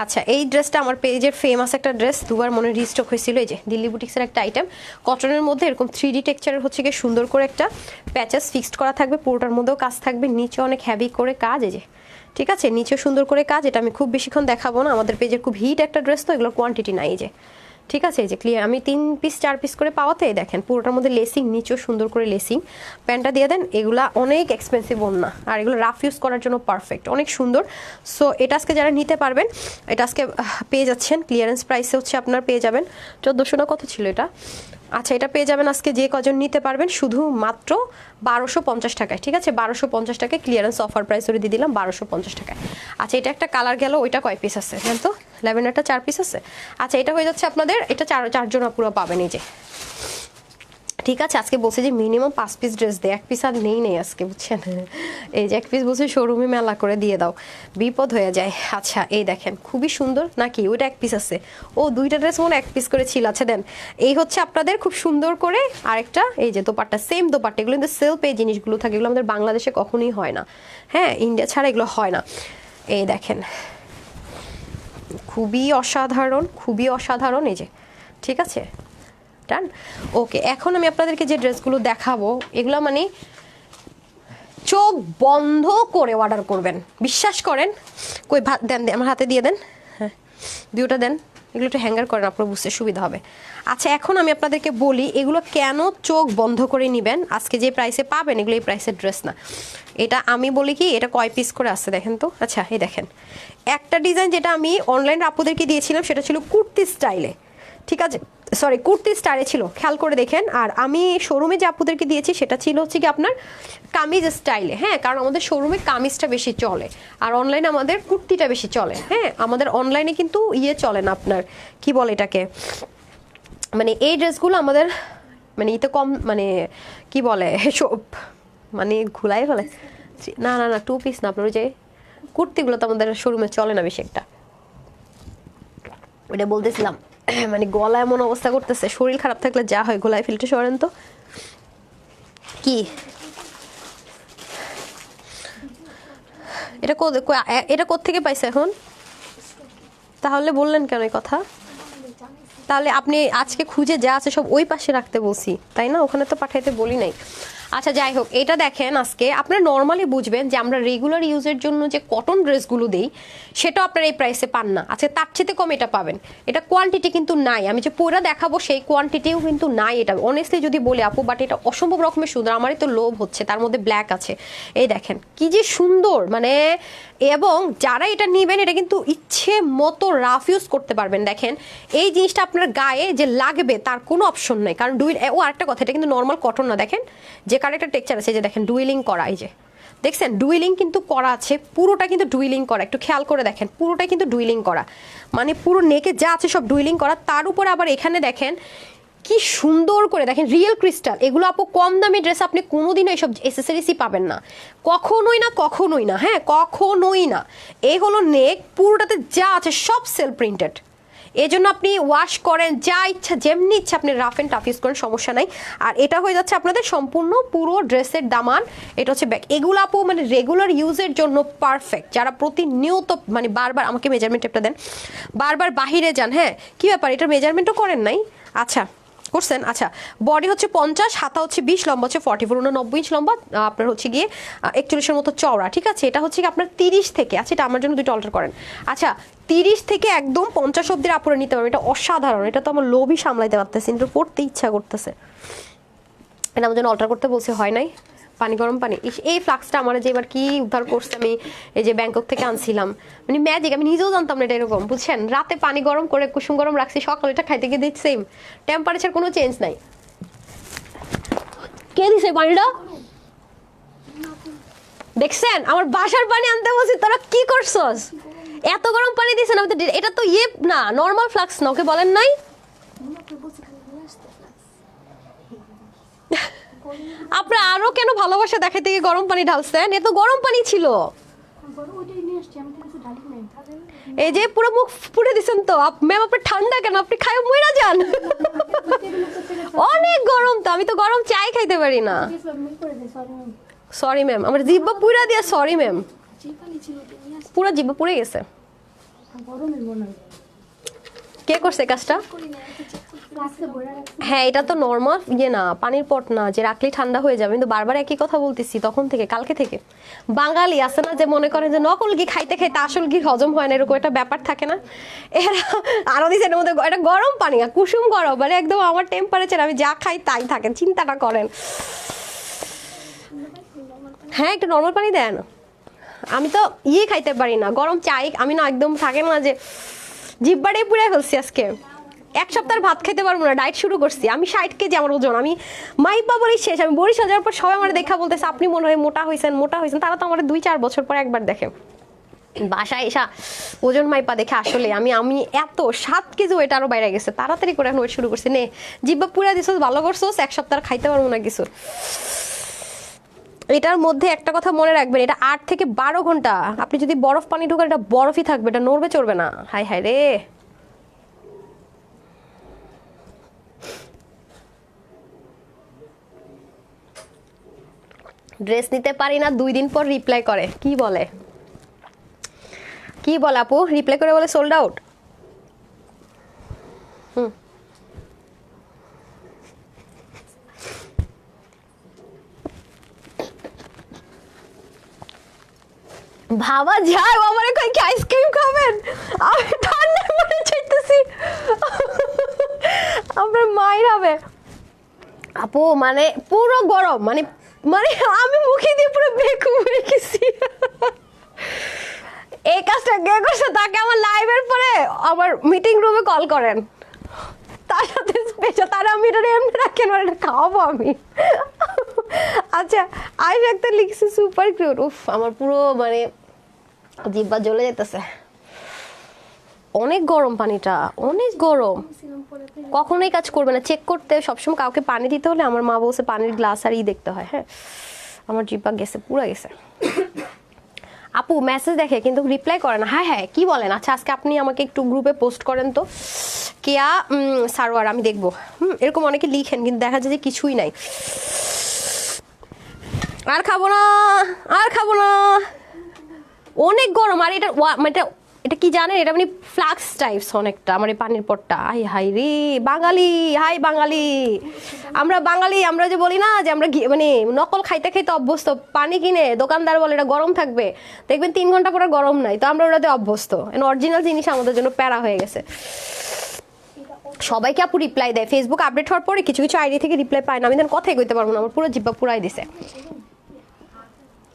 Speaker 1: আচ্ছা, এই ড্রেসটা আমার পেজের ফেমাস একটা ড্রেস, দুবার মনে রিস্টক হয়েছিল, এই যে দিল্লি বুটিক্সের একটা আইটেম, কটনের মধ্যে এরকম 3D টেক্সচারের হচ্ছে গিয়ে সুন্দর করে একটা প্যাচেস ফিক্সড করা থাকবে, পুরোটার মধ্যেও কাজ থাকবে, নিচে অনেক হ্যাভি করে কাজ, এই যে ঠিক আছে, নিচে সুন্দর করে কাজ, এটা আমি খুব বেশিক্ষণ দেখাবো না, আমাদের পেজের খুব হিট একটা ড্রেস তো, এগুলোর কোয়ান্টিটি নাই, এই যে ঠিক আছে, এই যে ক্লিয়ার, আমি 3 পিস 4 পিস করে পাওয়াতে দেখেন পুরোটার মধ্যে লেসিং, নিচেও সুন্দর করে লেসিং, প্যান্টটা দিয়ে দেন, এগুলা অনেক এক্সপেন্সিভ না, আর এগুলো রাফ ইউজ করার জন্য পারফেক্ট, অনেক সুন্দর। সো এটা আজকে যারা নিতে পারবেন, এটা আজকে পেয়ে যাচ্ছেন ক্লিয়ারেন্স প্রাইসে, হচ্ছে আপনার পেয়ে যাবেন 1400 না কত ছিল এটা, আচ্ছা, এটা পেয়ে যাবেন আজকে যে কজন নিতে পারবেন শুধু মাত্র 1250 টাকায়, ঠিক আছে, 1250 টাকায় ক্লিয়ারেন্স অফার প্রাইস করে দিয়ে দিলাম 1250 টাকায়। আচ্ছা, এটা একটা কালার গেল, ওইটা কয় পিস আছে জান তো, ল্যাভেন্ডারটা 4 পিস আছে। আচ্ছা, এটা হয়ে যাচ্ছে আপনাদের, এটা 4 জন পুরো পাবেন, এই যে ঠিক আছে। আজকে বলছে যে মিনিমাম 5 পিস ড্রেস দেয়, 1 পিস আর নেই আজকে, বুঝছেন, এই যে 1 পিস বলছে শোরুমে মেলা করে দিয়ে দাও, বিপদ হয়ে যায়। আচ্ছা, এই দেখেন খুবই সুন্দর নাকি, ওইটা 1 পিস আছে, ও 2টা ড্রেস মনে 1 পিস করে ছিল। আচ্ছা দেন, এই হচ্ছে আপনাদের খুব সুন্দর করে আরেকটা, এই যে দোপাট্টা, সেম দোপাট্টা, এগুলো কিন্তু সেলফ এই জিনিসগুলো থাকে, এগুলো আমাদের বাংলাদেশে কখনোই হয় না, হ্যাঁ, ইন্ডিয়া ছাড়া এগুলো হয় না। এই দেখেন খুবই অসাধারণ, খুবই অসাধারণ, এই যে ঠিক আছে, ডান, ওকে। এখন আমি আপনাদেরকে যে ড্রেসগুলো দেখাবো এগুলো মানে চোখ বন্ধ করে অর্ডার করবেন, বিশ্বাস করেন। কই ভাত দেন, আমার হাতে দিয়ে দেন, হ্যাঁ দুটো দেন, এগুলো একটু হ্যাঙ্গার করেন, আপনার বুঝতে সুবিধা হবে। আচ্ছা এখন আমি আপনাদেরকে বলি এগুলো কেন চোখ বন্ধ করে নেবেন। আজকে যে প্রাইসে পাবেন এগুলো এই প্রাইসের ড্রেস না। এটা আমি বলি কি, এটা কয় পিস করে আসছে দেখেন তো। আচ্ছা এই দেখেন একটা ডিজাইন যেটা আমি অনলাইন আপুদেরকে দিয়েছিলাম সেটা ছিল কুর্তি স্টাইলে, ঠিক আছে, সরি কুর্তি স্টাইলে ছিল, খেয়াল করে দেখেন। আর আমি শোরুমে যে আপুদেরকে দিয়েছি সেটা ছিল হচ্ছে কি আপনার কামিজ স্টাইলে, হ্যাঁ কারণ আমাদের শোরুমে কামিজটা বেশি চলে আর অনলাইনে আমাদের কুর্তিটা বেশি চলে। হ্যাঁ আমাদের অনলাইনে কিন্তু ইয়ে চলে না আপনার কি বলে এটাকে, মানে এই ড্রেসগুলো আমাদের মানে ইতে কম, মানে কি বলে সব মানে ঘুলাই ফেলে। না না না টু পিস না, আপনার ওই যে কুর্তিগুলো তো আমাদের শোরুমে চলে না বেশি একটা, ওইটা বলতেছিলাম। মানে গলা এমন অবস্থা করতেছে, শরীর খারাপ থাকলে যা হয় গলায় ফিল্টে সরেন তো। কি এটা এটা কোত্থেকে পাইছে এখন, তাহলে বললেন কেন এই কথা? তাহলে আপনি আজকে খুঁজে যা আছে সব ওই পাশে রাখতে বলছি তাই না, ওখানে তো পাঠাইতে বলি নাই। আচ্ছা যাই হোক, এটা দেখেন আজকে আপনারা নর্মালি বুঝবেন যে আমরা রেগুলার ইউজের জন্য যে কটন ড্রেসগুলো দিই সেটা আপনারা এই প্রাইসে পান না। আচ্ছা তার চেয়ে কম এটা পাবেন, এটা কোয়ান্টিটি কিন্তু নাই, আমি যে পুরো দেখাবো সেই কোয়ান্টিটিও কিন্তু নাই এটা অনেস্টলি যদি বলি আপু, বাট এটা অসম্ভব রকমের সুন্দর, আমারই তো লোভ হচ্ছে। তার মধ্যে ব্ল্যাক আছে, এই দেখেন কি যে সুন্দর মানে, এবং যারা এটা নেবেন এটা কিন্তু ইচ্ছে মতো রাফ ইউজ করতে পারবেন। দেখেন এই জিনিসটা আপনার গায়ে যে লাগবে তার কোনো অপশন নেই, কারণ ও আরেকটা কথা, এটা কিন্তু নর্মাল কটন না, দেখেন যে কার একটা টেক্সচার আছে, যে দেখেন ডুইলিং করা, এই যে দেখছেন ডুইলিং কিন্তু করা আছে, পুরোটা কিন্তু ডুইলিং করা, একটু খেয়াল করে দেখেন পুরোটা কিন্তু ডুইলিং করা, মানে পুরো নেকে যা আছে সব ডুইলিং করা। তার উপর আবার এখানে দেখেন কি সুন্দর করে, দেখেন রিয়েল ক্রিস্টাল, এগুলো আপু কম দামি ড্রেস আপনি কোনোদিনও এইসব এসেসরিজই পাবেন না, কখনোই না, কখনোই না, হ্যাঁ কখনোই না। এই হলো নেক, পুরোটাতে যা আছে সব সেলফ প্রিন্টেড, এই জন্য আপনি ওয়াশ করেন যা ইচ্ছা যেমনি ইচ্ছা আপনি রাফ অ্যান্ড টাফ ইউজ করেন, সমস্যা নাই। আর এটা হয়ে যাচ্ছে আপনাদের সম্পূর্ণ পুরো ড্রেসের দামান, এটা হচ্ছে ব্যাগ। এগুলো আপু মানে রেগুলার ইউজের জন্য পারফেক্ট, যারা প্রতিনিয়ত মানে বারবার আমাকে মেজারমেন্ট টেপটা দেন, বারবার বাহিরে যান। হ্যাঁ কি ব্যাপার, এটার মেজারমেন্টও করেন নাই? আচ্ছা করছেন। আচ্ছা বডি হচ্ছে 50, হাতা হচ্ছে 20, লম্বা হচ্ছে 44, 89 ইঞ্চ লম্বা, আপনার হচ্ছে গিয়ে 41-এর মতো চওড়া, ঠিক আছে। এটা হচ্ছে কি আপনার 30 থেকে, আচ্ছা এটা আমার জন্য দুটো অল্টার করেন। আচ্ছা 30 থেকে একদম 50 অব্দি আপুরে নিতে পারবেন, এটা অসাধারণ, এটা তো আমার লোভই সামলাইতে পারতেছি, কিন্তু পড়তে ইচ্ছা করতেছে। এটা আমার জন্য অল্টার করতে বলছে, হয় নাই। পানি গরম পানি, এই ফ্লাক্সটা আমার যে এবার কি উদ্ধার করছে, আমি এই যে ব্যাংকক থেকে আনছিলাম, মানে ম্যাজিক, আমি নিজেও জানতাম না এটা এরকম, বুঝছেন। রাতে পানি গরম করে কুসুম গরম রাখছি, সকালে এটা খাইতে গিয়ে দিচ্ছি সেম টেম্পারেচার, কোনো চেঞ্জ নাই। কে দিছে পানিটা? দেখছেন আমার বাসার পানি আনতে বলছি, তোরা কি করছস, এত গরম পানি দিছেন। আমি তো এটা তো ইয়ে না, নর্মাল ফ্লাক্স না, ওকে বলেন নাই? আপনারা আরো কেন ভালোবাসা দেখাইতে গিয়ে গরম পানি ঢালছেন, এ তো গরম পানি ছিল। এই যে পুরো মুখ পুড়ে দিছেন তো ম্যাম, আপনার ঠান্ডা কেন, আপনি খায় মইরা যান। অনেক গরম তো, আমি তো গরম চাই খাইতে পারি না। সরি ম্যাম, আমার জিহ্বা পুরা দিয়া, সরি ম্যাম, পুরো জিহ্বা পুড়ে গেছে। কে করছে কাজটা? হ্যাঁ এটা তো নর্মাল ইয়ে না, পানির পট না যে রাখলেই ঠান্ডা হয়ে যাবে, কিন্তু বারবার একই কথা বলতেছি তখন থেকে, কালকে থেকে। বাঙালি আছে না যে মনে করেন যে নকল ঘি খাইতে খাইতে আসল ঘি হজম হয় না, এরকম একটা ব্যাপার থাকে না। এরা আরো দিচ্ছে এর মধ্যে এটা গরম পানি, কুসুম গরম, মানে একদম আমার টেম্পারেচার, আমি যা খাই তাই থাকেন, চিন্তাটা করেন। হ্যাঁ একটু নর্মাল পানি দেন, আমি তো ইয়ে খাইতে পারি না, গরম চাই আমি না, একদম থাকে না যে জিব্বাটাই পুড়ে ফেলছি আজকে। এক সপ্তাহ ভাত খেতে পারবো না, ডায়েট শুরু করছি আমি, 60 কেজি আমার ওজন, আমি মাইপা বলি শেষ। আমি বরিশাল যাওয়ার পর সবাই আমার দেখা বলতেছে আপনি মনে হয় মোটা হয়েছেন, মোটা হয়েছেন, তারা তো আমার 2-4 বছর পর একবার দেখে, বাসায় এসা ওজন মাইপা দেখে আসলে আমি এত 7 কেজি ওয়েট আরো বাইরে গেছে, তাড়াতাড়ি করে এখন ওয়েট শুরু করছি। নে জিব্বা পুরা দিছোস, ভালো করছোস, এক সপ্তাহ খাইতে পারবো না কিছু। এটার মধ্যে একটা কথা মনে রাখবেন, এটা 8 থেকে 12 ঘন্টা আপনি যদি বরফ পানি ঢোকান এটা বরফই থাকবে, এটা নড়বে চড়বে না। হাই হাই রে, ড্রেস নিতে পারি না 2 দিন পর রিপ্লাই করে, কি বলে আপু, রিপ্লাই করে বলে সোল্ড আউট। ভাবা যায় ও আমারে কই কি আইসক্রিম খাবেন, আমি ঠান্ডা মরে চাইতেছি আপনার মায়ের হবে আপু, মানে পুরো গরম, মানে মানে আমি মুখে দিয়ে পুরো বেকুব হয়ে গেছি এই কাজটা কে করছে তাকে আমার লাইভের পরে আমার মিটিং রুমে কল করেন, তার সাথে স্পেশাল তারা আমি এটা এমনি রাখেন, এটা খাওয়াবো আমি আচ্ছা আই একটা লিখছি সুপার কিউট, উফ আমার পুরো মানে জিহ্বা জ্বলে যেতেছে, অনেক গরম পানিটা, অনেক গরম, কখনোই কাজ করবে না, চেক করতে সবসময় কাউকে পানি দিতে হলে আমার মা বলছে পানির গ্লাস আর দেখতে হয়। হ্যাঁ আমার জিহ্বা গেছে, পুরো গেছে। আপু মেসেজ দেখে কিন্তু রিপ্লাই করে না, হ্যাঁ হ্যাঁ কি বলেন, আচ্ছা আজকে আপনি আমাকে একটু গ্রুপে পোস্ট করেন তো কেয়া সারোয়ার, আমি দেখবো। এরকম অনেকে লিখেন কিন্তু দেখা যায় যে কিছুই নাই। আর খাবো না, আর খাবো না, অনেক গরম। আর এটা মানে এটা কি জানেন, এটা মানে ফ্লাক্স টাইপস অনেকটা আমার এই পানির পটটা। আই হাই রে বাঙালি, হাই বাঙালি, আমরা বাঙালি, আমরা যে বলি না যে আমরা মানে নকল খাইতে খাইতে অভ্যস্ত, পানি কিনে দোকানদার বলে এটা গরম থাকবে, দেখবেন 3 ঘন্টা পরে গরম নাই, তো আমরা ওটাতে অভ্যস্ত, অরিজিনাল জিনিস আমাদের জন্য প্যারা হয়ে গেছে। সবাইকে আপু রিপ্লাই দেয়, ফেসবুক আপডেট হওয়ার পরে কিছু কিছু আইডি থেকে রিপ্লাই পায় না, আমি কথাই কইতে পারবো না, আমার পুরো জিব্বা পুরাই দিছে।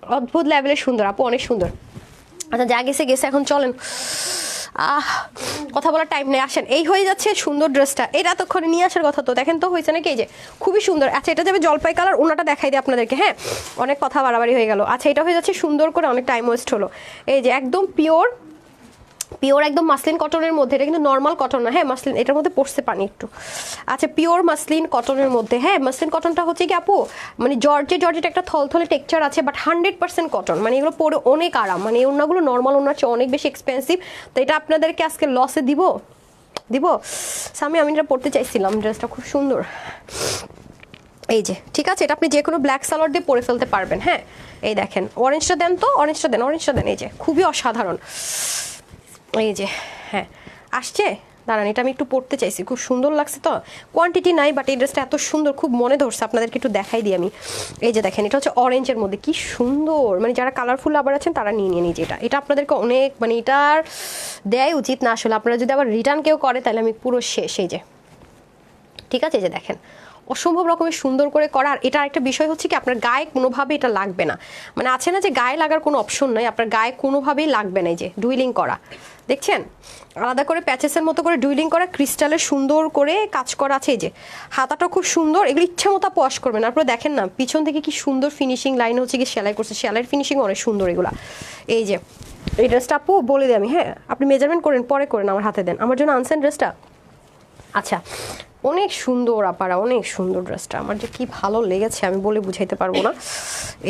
Speaker 1: অদ্ভুত লেভেলের সুন্দর আপু, অনেক সুন্দর। আচ্ছা যা গেছে গেছে, এখন চলেন, কথা বলার টাইম নেই, আসেন। এই হয়ে যাচ্ছে সুন্দর ড্রেসটা, এটা এতক্ষণে নিয়ে আসার কথা তো, দেখেন তো হয়েছে নাকি, এই যে খুবই সুন্দর। আচ্ছা এটা যাবে জলপাই কালার, ওনাটা দেখাই দিই আপনাদেরকে। হ্যাঁ অনেক কথা বাড়াবাড়ি হয়ে গেল। আচ্ছা এটা হয়ে যাচ্ছে সুন্দর করে, অনেক টাইম ওয়েস্ট হলো। এই যে একদম পিওর পিওর একদম মাসলিন কটনের মধ্যে, এটা কিন্তু নর্মাল কটন না, হ্যাঁ মাসলিন, এটার মধ্যে পড়ছে পানি একটু। আচ্ছা পিওর মাসলিন কটনের মধ্যে, হ্যাঁ মাসলিন কটনটা হচ্ছে কি আপু, মানে জর্জেট একটা থলথলে টেক্সচার আছে, বাট 100% কটন, মানে এগুলো পরে অনেক আরাম, মানে এই ওড়নাগুলো নর্মাল ওড়নার চেয়ে অনেক বেশি এক্সপেন্সিভ, তো এটা আপনাদেরকে আজকে লসে দিব সামি, আমি এটা পড়তে চাইছিলাম, ড্রেসটা খুব সুন্দর। এই যে ঠিক আছে, এটা আপনি যে কোনো ব্ল্যাক সালোয়ার দিয়ে পরে ফেলতে পারবেন। হ্যাঁ এই দেখেন অরেঞ্জটা দেন তো, অরেঞ্জটা দেন, এই যে খুবই অসাধারণ, এই যে হ্যাঁ আসছে, দাঁড়ান এটা আমি একটু পড়তে চাইছি, খুব সুন্দর লাগছে তো, কোয়ান্টিটি নাই বাট এই ড্রেসটা এত সুন্দর, খুব মনে ধরছে, আপনাদেরকে একটু দেখাই দিই আমি। এই যে দেখেন এটা হচ্ছে অরেঞ্জের মধ্যে, কি সুন্দর, মানে যারা কালারফুল আবার আছেন তারা নিয়ে নিজে, এটা আপনাদেরকে অনেক, মানে এটার দেয় উচিত না আসলে, আপনারা যদি আবার রিটার্ন কেউ করে তাহলে আমি পুরো শেষ। এই যে ঠিক আছে, এই যে দেখেন অসম্ভব রকমের সুন্দর করে করা। আর এটা একটা বিষয় হচ্ছে কি, আপনার গায়ে কোনোভাবে এটা লাগবে না, মানে আছে না যে গায়ে লাগার কোনো অপশন নাই, আপনার গায়ে কোনোভাবেই লাগবে না। এই যে ডুইলিং করা দেখছেন, আলাদা করে প্যাচেসের মতো করে ডুইলিং করা, ক্রিস্টালের সুন্দর করে কাজ করা আছে। এই যে হাতাটা খুব সুন্দর, এগুলো ইচ্ছা মতো ওয়াশ করবেন। আপনারা দেখেন না পিছন থেকে কি সুন্দর ফিনিশিং লাইন হচ্ছে কি সেলাই করছে, সেলাইয়ের ফিনিশিং অনেক সুন্দর এগুলা। এই যে এই ড্রেসটা আপু বলে দিই আমি, হ্যাঁ আপনি মেজারমেন্ট করেন পরে করেন, আমার হাতে দেন, আমার জন্য আনছেন ড্রেসটা। আচ্ছা অনেক সুন্দর আপারা, অনেক সুন্দর ড্রেসটা, আমার যে কি ভালো লেগেছে আমি বলে বুঝাইতে পারবো না।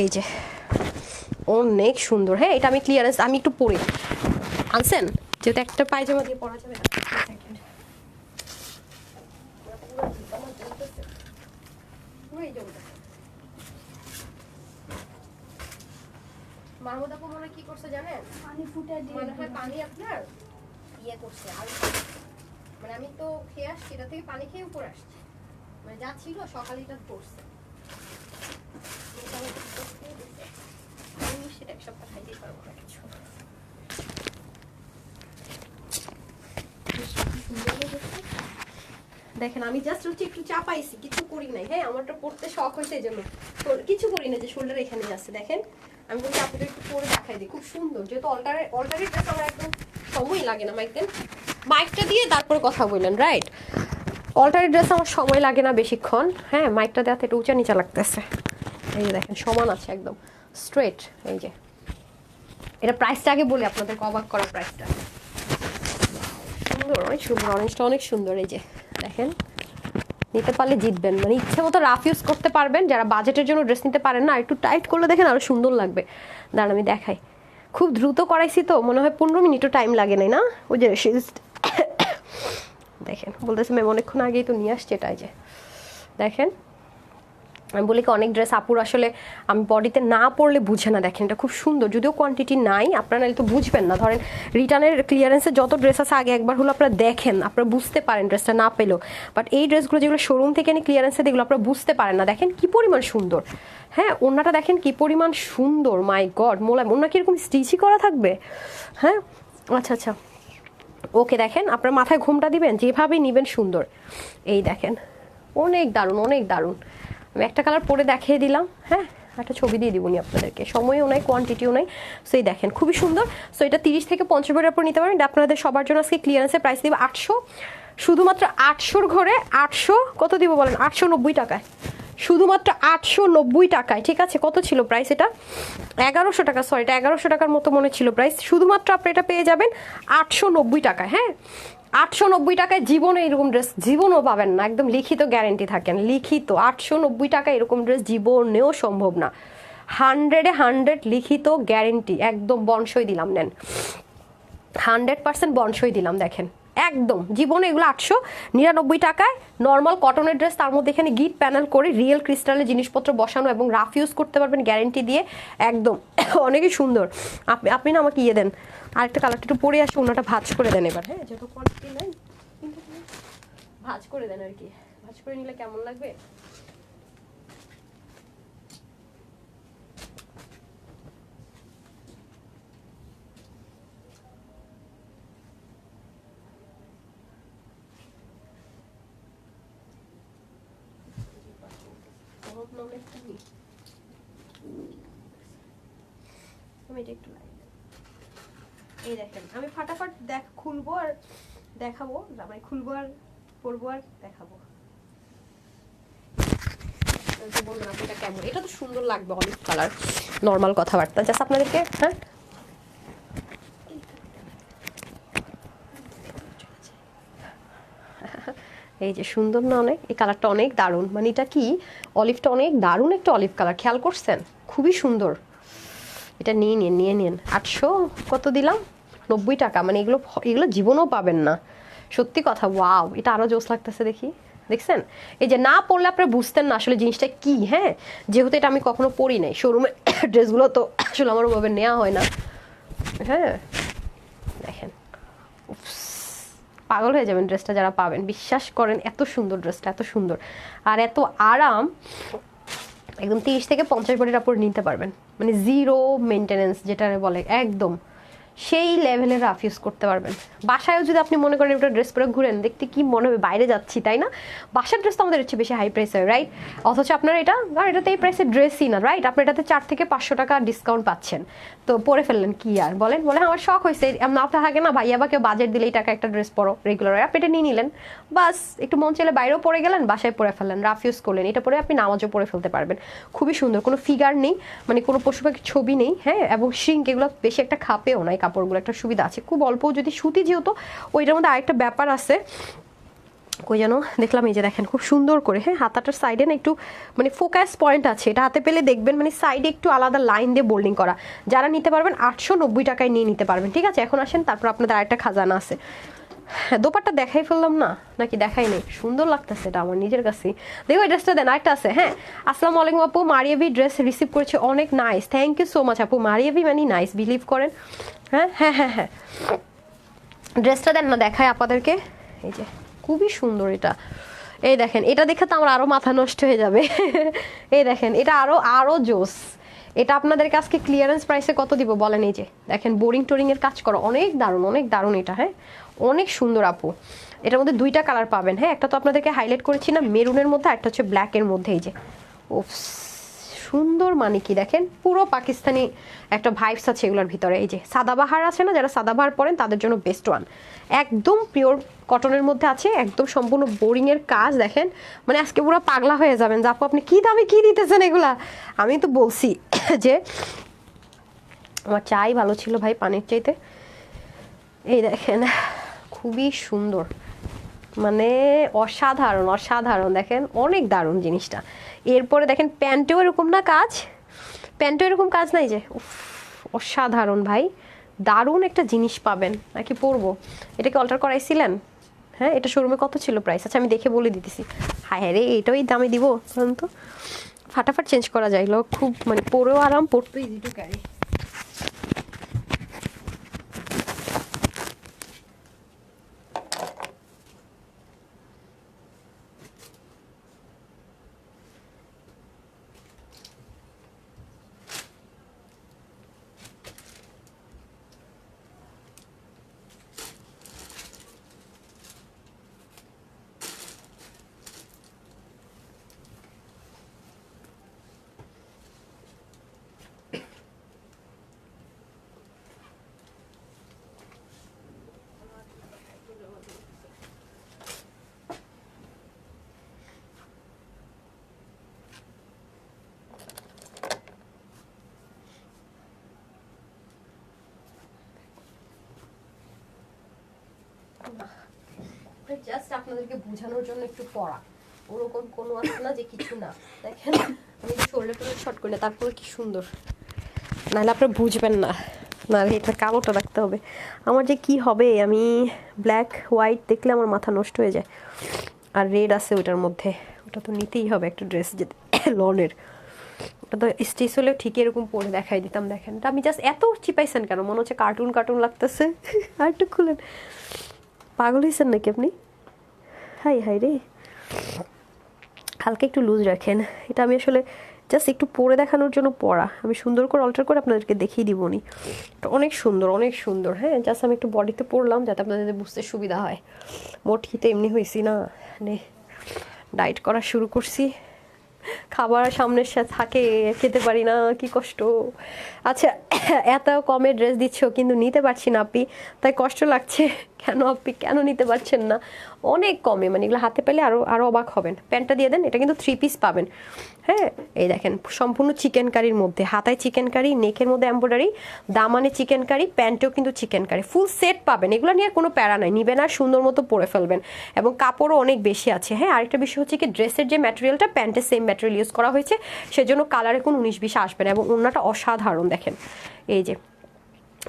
Speaker 1: এই যে অনেক সুন্দর, হ্যাঁ এটা আমি ক্লিয়ারেন্স, আমি একটু পরে আনছেন যেহেতু একটা পায়জামা দিয়ে পরা যাবে না। মাহমুদ আপু মনে কি করছে জানেন, পানি ফুটে দিয়ে পানি আপনার ইয়ে করছে, আর মানে আমি তো খেয়ে আসছি, এটা থেকে পানি খেয়ে উপরে আসছি, মানে যা ছিল সকালে এটা পড়ছে, আমি সেটা এক সপ্তাহ খাইতেই পারবো না কিছু। দেখেন আমি জাস্ট হচ্ছে একটু চাপাইছি, কিছু করি নাই, হ্যাঁ আমারটা পড়তে শখ হয়েছে এই জন্য, কিছু করি না, যে শোল্ডার এখানে আছে দেখেন, আমি বলছি আপনাদের একটু পরে দেখাই দিই, খুব সুন্দর, যেহেতু অল্টারেট ড্রেস আমার একদম সময় লাগে না, মাইকটা দিয়ে তারপরে কথা বললেন, রাইট, অল্টারেট ড্রেস আমার সময় লাগে না বেশিক্ষণ, হ্যাঁ মাইকটা দেওয়াতে একটু উঁচা নিচা লাগতেছে। এই যে দেখেন সমান আছে একদম স্ট্রেট। এই যে এটা প্রাইসটা আগে বলি আপনাদেরকে, অবাক করা প্রাইসটা, সুন্দর অনেক সুন্দর, অরেঞ্জটা অনেক সুন্দর। এই যে দেখেন নিতে পারলে জিতবেন, মানে ইচ্ছে মতো রাফ ইউজ করতে পারবেন, যারা বাজেটের জন্য ড্রেস নিতে পারেন না, একটু টাইট করলে দেখেন আরো সুন্দর লাগবে। দাঁড়ান আমি দেখাই, খুব দ্রুত করাইছি তো, মনে হয় 15 মিনিটও টাইম লাগে নাই না, ওই যে দেখেন বলতেছে ম্যাম অনেকক্ষণ আগেই তো নিয়ে আসছে, এটাই যে দেখেন আমি বলি কি অনেক ড্রেস আপুর আসলে আমি বডিতে না পরলে বুঝে না। দেখেন এটা খুব সুন্দর, যদিও কোয়ান্টিটি নাই, আপনারা তো বুঝবেন না। ধরেন রিটার্নের ক্লিয়ারেন্সে যত ড্রেস আছে আগে একবার হলো আপনারা দেখেন, আপনারা বুঝতে পারেন ড্রেসটা না পেলেও। বাট এই ড্রেসগুলো যেগুলো শোরুম থেকে এনে ক্লিয়ারেন্সে দেখলো আপনারা বুঝতে পারেন না। দেখেন কি পরিমাণ সুন্দর, হ্যাঁ ওনাটা দেখেন কি পরিমাণ সুন্দর, মাই গড মোলায়েম। ওনা কিরকম স্টিচই করা থাকবে, হ্যাঁ আচ্ছা আচ্ছা ওকে। দেখেন আপনার মাথায় ঘুমটা দিবেন যেভাবেই নেবেন সুন্দর। এই দেখেন অনেক দারুণ, অনেক দারুণ। আমি একটা কালার পরে দেখিয়ে দিলাম, হ্যাঁ একটা ছবি দিয়ে দিবনি আপনাদেরকে, সময়ও নাই কোয়ান্টিটিও নাই। সো এই দেখেন খুবই সুন্দর। সো এটা 30 থেকে 50 বছরের উপর নিতে পারেন। এটা আপনাদের সবার জন্য আজকে ক্লিয়ারেন্সের প্রাইস দিব 800, শুধুমাত্র 800-র ঘরে 800 কত দিব বলেন, 890 টাকায়, শুধুমাত্র 890 টাকায়। ঠিক আছে, কত ছিল প্রাইস এটা, 1100 টাকা, সরি এটা 1100 টাকার মতো মনে ছিল প্রাইস। শুধুমাত্র আপনি এটা পেয়ে যাবেন 890 টাকায়, হ্যাঁ 890 টাকায়। জীবনে এরকম ড্রেস জীবনও পাবেন না, একদম লিখিত গ্যারেন্টি থাকেন, লিখিত 890 টাকা এরকম ড্রেস জীবনেও সম্ভব না। 100-এ 100 লিখিত গ্যারেন্টি, একদম বনসই দিলাম, নেন 100% বনসই দিলাম। দেখেন একদম জীবনে এগুলো 899 টাকায় নর্মাল কটনের ড্রেস, তার মধ্যে এখানে গিট প্যানেল করে রিয়েল ক্রিস্টালের জিনিসপত্র বসানো এবং রাফ ইউজ করতে পারবেন গ্যারেন্টি দিয়ে, একদম অনেকই সুন্দর। আপনি না আমাকে ইয়ে দেন, আরেকটা কালারটা একটু পরে আসি, ওনাটা ভাঁজ করে দেন এবার, হ্যাঁ যেহেতু কোয়ান্টিটি নাই ভাঁজ করে দেন আর কি, ভাঁজ করে নিলে কেমন লাগবে। এই দেখেন আমি ফাটাফাট খুলবো আর দেখাবো, মানে খুলবো আর পরবো আর দেখাবো। বলবেন আপনি এটা কেমন, এটা তো সুন্দর লাগবে অলিভ কালার, নর্মাল কথাবার্তা জাস্ট আপনাদেরকে, হ্যাঁ এই যে সুন্দর না অনেক, এই কালারটা অনেক দারুণ, মানে এটা কি অলিভটা অনেক দারুণ একটা অলিভ কালার, খেয়াল করছেন খুবই সুন্দর। এটা নিয়ে নিন 800 কত দিলাম 90 টাকা, মানে এগুলো এগুলো জীবনেও পাবেন না, সত্যি কথা। ওয়াও এটা আরো জোস লাগতেছে, দেখি দেখছেন। এই যে না পরলে আপনারা বুঝতেন না আসলে জিনিসটা কি, হ্যাঁ যেহেতু এটা আমি কখনো পরি নাই, শোরুমে ড্রেসগুলো তো আসলে আমার ওভাবে নেওয়া হয় না, হ্যাঁ দেখেন পাগল হয়ে যাবেন ড্রেসটা যারা পাবেন, বিশ্বাস করেন এত সুন্দর ড্রেসটা, এত সুন্দর আর এত আরাম। একদম 30 থেকে 50 বডির উপর নিতে পারবেন, মানে জিরো মেনটেনেন্স যেটা বলে, একদম সেই লেভেলের রাফ ইউজ করতে পারবেন। বাসায়ও যদি আপনি মনে করেন একটা ড্রেস পরে ঘুরেন, দেখতে কি মনে হবে বাইরে যাচ্ছি, তাই না? বাসার ড্রেস তো আমাদের হচ্ছে বেশি হাই প্রাইস হয়, রাইট? অথচ আপনার এটা আর এটাতে এই প্রাইসের ড্রেসই না, রাইট? আপনি এটাতে 4 থেকে 500 টাকা ডিসকাউন্ট পাচ্ছেন, তো পরে ফেললেন কি আর বলেন, বলে আমার শখ হয়েছে না থাকে না ভাইয়া বা কেউ বাজেট দিলে এই টাকা একটা ড্রেস পরো রেগুলার, আপনি এটা নিয়ে নিলেন, বাস একটু মন চাইলে বাইরেও পরে গেলেন, বাসায় পরে ফেললেন, রাফ ইউজ করলেন, এটা পরে আপনি নামাজও পরে ফেলতে পারবেন। খুবই সুন্দর, কোনো ফিগার নেই, মানে কোনো পশু পাখির ছবি নেই, হ্যাঁ, এবং শ্রিঙ্ক এগুলো বেশি একটা খাপেও না, এই কাপড়গুলো একটা সুবিধা আছে, খুব অল্প যদি সুতি, যেহেতু ওইটার মধ্যে আরেকটা ব্যাপার আছে, কই যেন দেখলাম, এই যে দেখেন খুব সুন্দর করে, হ্যাঁ হাতাটার সাইডে না একটু মানে ফোকাস পয়েন্ট আছে, এটা হাতে পেলে দেখবেন, মানে সাইডে একটু আলাদা লাইন দিয়ে বোল্ডিং করা, যারা নিতে পারবেন 890 টাকায় নিয়ে নিতে পারবেন, ঠিক আছে? এখন আসেন তারপর আপনাদের আরেকটা খাজানা আছে। হ্যাঁ দোপাট্টা দেখাই ফেললাম না নাকি, দেখাই নেই, সুন্দর লাগতেছে এটা আমার নিজের কাছে। দেখো এই ড্রেসটা দেন, আরেকটা আছে, হ্যাঁ আসসালামু আলাইকুম আপু, মারিয়াবি ড্রেস রিসিভ করেছে, অনেক nice, thank you so much আপু, মারিয়াবি মানে নাইস, বিলিভ করেন, হ্যাঁ হ্যাঁ হ্যাঁ হ্যাঁ ড্রেসটা দেন না দেখায় আপনাদেরকে, এই যে খুবই সুন্দর এটা, এই দেখেন এটা দেখে তো আমার আরো মাথা নষ্ট হয়ে যাবে এই দেখেন এটা আরো আরো জোস, এটা আপনাদেরকে আজকে ক্লিয়ারেন্স প্রাইসে কত দিব বলেন, এই যে দেখেন বোরিং টোরিং এর কাজ করা, অনেক দারুণ, অনেক দারুণ এটা, হ্যাঁ অনেক সুন্দর আপু। এটার মধ্যে দুইটা কালার পাবেন, হ্যাঁ একটা তো আপনাদেরকে হাইলাইট করেছি না মেরুনের মধ্যে, একটা হচ্ছে ব্ল্যাকের মধ্যে, এই যে ও সুন্দর, মানে কি দেখেন পুরো পাকিস্তানি একটা ভাইবস আছে এগুলোর ভিতরে। এই যে সাদাবাহার আছে না, যারা সাদাবাহার পরেন তাদের জন্য বেস্ট ওয়ান, একদম পিওর কটনের মধ্যে আছে, একদম সম্পূর্ণ বোরিং এর কাজ, দেখেন মানে আজকে পুরো পাগলা হয়ে যাবেন যে আপু আপনি কি দামে কি দিতেছেন এগুলা। আমি তো বলছি যে আমার চাই ভালো ছিল ভাই পানির চাইতে। এই দেখেন খুবই সুন্দর, মানে অসাধারণ অসাধারণ, দেখেন অনেক দারুণ জিনিসটা। এরপরে দেখেন প্যান্টেও এরকম না কাজ, প্যান্টেও এরকম কাজ নাই, যে অসাধারণ ভাই, দারুণ একটা জিনিস পাবেন নাকি পরবো। এটাকে অল্টার করাইছিলেন, হ্যাঁ এটা শোরুমে কত ছিল প্রাইস? আচ্ছা আমি দেখে বলে দিতেছি, হায় হ্যাঁ রে এটাই দামে দিব তো, ফাটাফাট চেঞ্জ করা যায়, এগুলো খুব মানে পরেও আরাম, পরতে ইজি টু ক্যারি। জাস্ট আপনাদেরকে বোঝানোর জন্য একটু পড়া, ওরকম কোনো আছে না যে কিছু না। দেখেন আমি শোল্ডার টোল্ডার শর্ট করি না, তারপরে কি সুন্দর, নাহলে আপনারা বুঝবেন না। নাহলে এটা কালোটা রাখতে হবে। আমার যে কি হবে, আমি ব্ল্যাক হোয়াইট দেখলে আমার মাথা নষ্ট হয়ে যায়। আর রেড আছে ওটার মধ্যে, ওটা তো নিতেই হবে একটা ড্রেস, যেতে লনের ওটা তো স্টিচ হলেও ঠিক এরকম পরে দেখাই দিতাম। দেখেন এটা আমি জাস্ট এত চিপাইছেন কেন, মনে হচ্ছে কার্টুন কার্টুন লাগতেছে। আর একটু খুলেন, পাগল হয়েছেন নাকি আপনি? হাই হাই রে, হালকা একটু লুজ রাখেন। এটা আমি আসলে জাস্ট একটু পরে দেখানোর জন্য পরা, আমি সুন্দর করে অল্টার করে আপনাদেরকে দেখিয়ে দিবনি। এটা অনেক সুন্দর, অনেক সুন্দর। হ্যাঁ, জাস্ট আমি একটু বডিতে পরলাম যাতে আপনাদের বুঝতে সুবিধা হয়। মোটি তো এমনি হয়েছি না, মানে ডায়েট করা শুরু করছি, খাবার সামনের সাথে থাকে, খেতে পারি না, কি কষ্ট। আচ্ছা, এত কমে ড্রেস দিচ্ছ কিন্তু নিতে পারছি না আপনি, তাই কষ্ট লাগছে। কেন আপনি কেন নিতে পারছেন না? অনেক কমে, মানে এগুলো হাতে পেলে আরও অবাক হবেন। প্যান্টটা দিয়ে দেন, এটা কিন্তু 3 পিস পাবেন। হ্যাঁ, এই দেখেন সম্পূর্ণ চিকেন কারির মধ্যে, হাতায় চিকেন কারি, নেকের মধ্যে এমব্রয়ডারি, দামানে চিকেন কারি, প্যান্টেও কিন্তু চিকেন কারি, ফুল সেট পাবেন। এগুলো নিয়ে কোনো প্যারা নাই, নিবেন আর সুন্দর মতো পরে ফেলবেন, এবং কাপড়ও অনেক বেশি আছে। হ্যাঁ, আরেকটা বিষয় হচ্ছে কি, ড্রেসের যে ম্যাটেরিয়ালটা প্যান্টের সেম ম্যাটেরিয়াল ইউজ করা হয়েছে, সেজন্য কালারে কোনো 19-20 আসবে না, এবং ওড়নাটা অসাধারণ। দেখেন এই যে